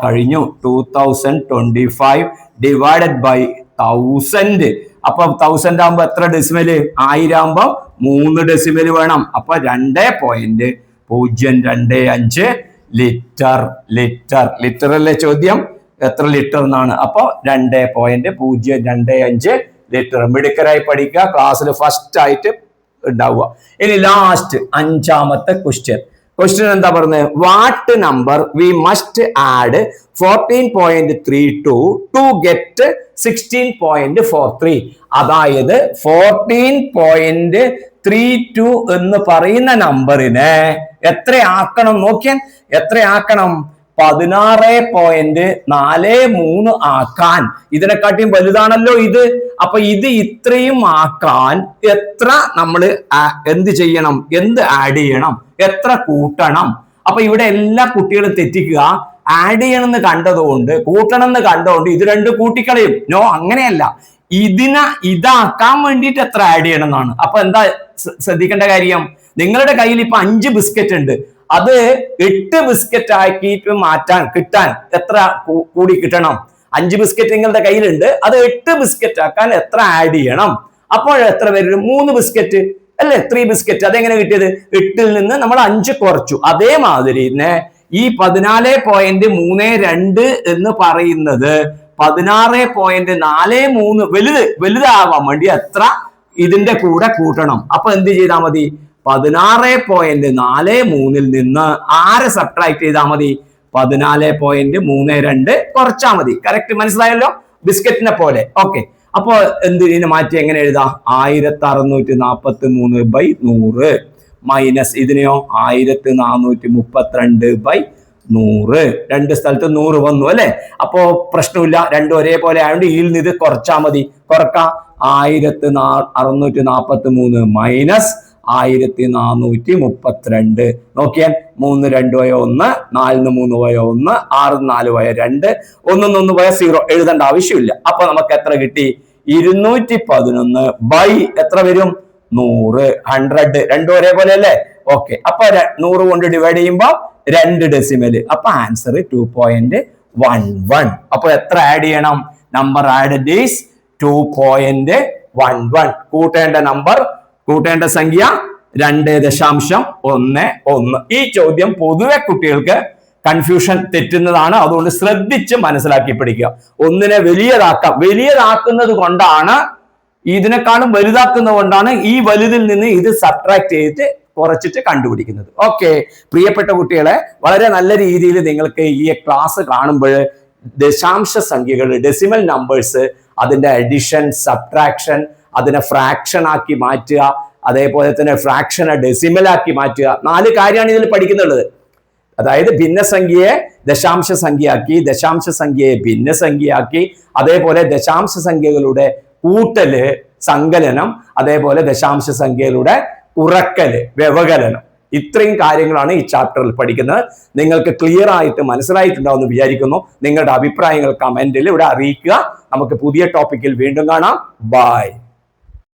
Speaker 1: കഴിഞ്ഞു. 2025 ഡിവൈഡഡ് ബൈ 1000. അപ്പൊ 1000 ആകുമ്പോ എത്ര ഡെസിമല്? 1000 ആകുമ്പോ 3 ഡെസിമല് വേണം. അപ്പൊ 2.025 ലിറ്റർ. ലിറ്റർ അല്ലേ ചോദ്യം? എത്ര ലിറ്റർ എന്നാണ്. അപ്പൊ 2.025 ലിറ്റർ. മിടുക്കരായി പഠിക്കുക. ക്ലാസ്സിൽ ഫസ്റ്റ് ആയിട്ട് ഉണ്ടാവുക. ഇനി ലാസ്റ്റ് 5ാമത്തെ ക്വസ്റ്റ്യൻ എന്താ പറഞ്ഞത്? What number we must add 14.32 to get 16.43. അതായത് 14.32 എന്ന് പറയുന്ന നമ്പറിനെ എത്ര ആക്കണം? നോക്കിയാൽ എത്ര ആക്കണം? 16.43 ആക്കാൻ. ഇതിനെക്കാട്ടിയും വലുതാണല്ലോ ഇത്. അപ്പൊ ഇത് ഇത്രയും ആക്കാൻ എത്ര നമ്മൾ എന്ത് ചെയ്യണം? എന്ത് ആഡ് ചെയ്യണം? എത്ര കൂട്ടണം? അപ്പൊ ഇവിടെ എല്ലാ കുട്ടികളും തെറ്റിക്കുക. ആഡ് ചെയ്യണമെന്ന് കണ്ടതുകൊണ്ട്, കൂട്ടണം എന്ന് കണ്ടതുകൊണ്ട് ഇത് രണ്ടും കൂട്ടിക്കളയും. നോ, അങ്ങനെയല്ല. ഇതാക്കാൻ വേണ്ടിയിട്ട് എത്ര ആഡ് ചെയ്യണം എന്നാണ്. അപ്പൊ എന്താ ശ്രദ്ധിക്കേണ്ട കാര്യം? നിങ്ങളുടെ കയ്യിൽ ഇപ്പൊ 5 ബിസ്ക്കറ്റ് ഉണ്ട്. അത് 8 ബിസ്ക്കറ്റ് ആക്കിയിട്ട് കിട്ടാൻ എത്ര കൂടി കിട്ടണം? 5 ബിസ്ക്കറ്റ് നിങ്ങളുടെ കയ്യിലുണ്ട്. അത് 8 ബിസ്ക്കറ്റ് ആക്കാൻ എത്ര ആഡ് ചെയ്യണം? അപ്പോൾ എത്ര വരും? 3 ബിസ്ക്കറ്റ് അല്ലെ? 3 ബിസ്ക്കറ്റ്. അതെങ്ങനെ കിട്ടിയത്? 8ൽ നിന്ന് നമ്മൾ 5 കുറച്ചു. അതേമാതിരി തന്നെ ഈ 14.32 എന്ന് പറയുന്നത് 16.43 വലുതാവാൻ വേണ്ടി എത്ര ഇതിന്റെ കൂടെ കൂട്ടണം? അപ്പൊ എന്ത് ചെയ്താൽ മതി? 16.43 നിന്ന് ആരെ സബ്ട്രാക്ട് ചെയ്താൽ മതി? 14.32 കുറച്ചാൽ മതി. കറക്റ്റ് മനസ്സിലായല്ലോ? ബിസ്ക്കറ്റിനെ പോലെ. ഓക്കെ. അപ്പൊ ഇതിനെ മാറ്റി എങ്ങനെ എഴുതാം? 1643/100 മൈനസ് ഇതിനെയോ 1432/100. 2 സ്ഥലത്ത് 100 വന്നു അല്ലെ? അപ്പോ പ്രശ്നമില്ല. രണ്ടും ഒരേപോലെ ആയതുകൊണ്ട് ഇതിൽ നിന്ന് ഇത് കുറച്ചാൽ മതി. കുറക്കാം. 1643 മൈനസ് 1432. നോക്കിയാൽ 3 2 പോയ 1, 4 3 പോയ 1, 6 4 പോയ 2, 1 1 പോയ 0. എഴുതേണ്ട ആവശ്യമില്ല. അപ്പൊ നമുക്ക് എത്ര കിട്ടി? 211 ബൈ എത്ര വരും? 100. 100 രണ്ടും ഒരേപോലെ അല്ലേ? ഓക്കെ. അപ്പൊ 100 കൊണ്ട് ഡിവൈഡ് ചെയ്യുമ്പോ 2 ഡെസിമല്. അപ്പൊ ആൻസർ 2.11. അപ്പൊ എത്ര ആഡ് ചെയ്യണം? Number added is 2.11. കൂട്ടേണ്ട സംഖ്യ 2.11. ഈ ചോദ്യം പൊതുവെ കുട്ടികൾക്ക് കൺഫ്യൂഷൻ തെറ്റുന്നതാണ്. അതുകൊണ്ട് ശ്രദ്ധിച്ച് മനസ്സിലാക്കി പഠിക്കുക. ഒന്നിനെ വലിയതാക്കുന്നത് കൊണ്ടാണ്, ഇതിനേക്കാളും വലുതാക്കുന്നത് കൊണ്ടാണ് ഈ വലുതിൽ നിന്ന് ഇത് സബ്ട്രാക്ട് ചെയ്തിട്ട് കുറച്ചിട്ട് കണ്ടുപിടിക്കുന്നത്. ഓക്കെ. പ്രിയപ്പെട്ട കുട്ടികളെ, വളരെ നല്ല രീതിയിൽ നിങ്ങൾക്ക് ഈ ക്ലാസ് കാണുമ്പോൾ ദശാംശ സംഖ്യകൾ, ഡെസിമൽ നമ്പേഴ്സ്, അതിന്റെ അഡിഷൻ, സബ്ട്രാക്ഷൻ, അതിനെ ഫ്രാക്ഷൻ ആക്കി മാറ്റുക, അതേപോലെ തന്നെ ഫ്രാക്ഷനെ ഡെസിമൽ ആക്കി മാറ്റുക. 4 കാര്യമാണ് ഇതിൽ പഠിക്കുന്നുള്ളത്. അതായത് ഭിന്നസംഖ്യയെ ദശാംശ സംഖ്യയാക്കി, ദശാംശ സംഖ്യയെ ഭിന്നസംഖ്യയാക്കി, അതേപോലെ ദശാംശ സംഖ്യകളുടെ കൂട്ടല്, സങ്കലനം, അതേപോലെ ദശാംശ സംഖ്യകളുടെ കുറക്കല്, വ്യവകലനം. ഇത്രയും കാര്യങ്ങളാണ് ഈ ചാപ്റ്ററിൽ പഠിക്കുന്നത്. നിങ്ങൾക്ക് ക്ലിയർ ആയിട്ട് മനസ്സിലായിട്ടുണ്ടാവുമെന്ന് വിചാരിക്കുന്നു. നിങ്ങളുടെ അഭിപ്രായങ്ങൾ കമന്റിൽ ഇവിടെ അറിയിക്കുക. നമുക്ക് പുതിയ ടോപ്പിക്കിൽ വീണ്ടും കാണാം. ബൈ.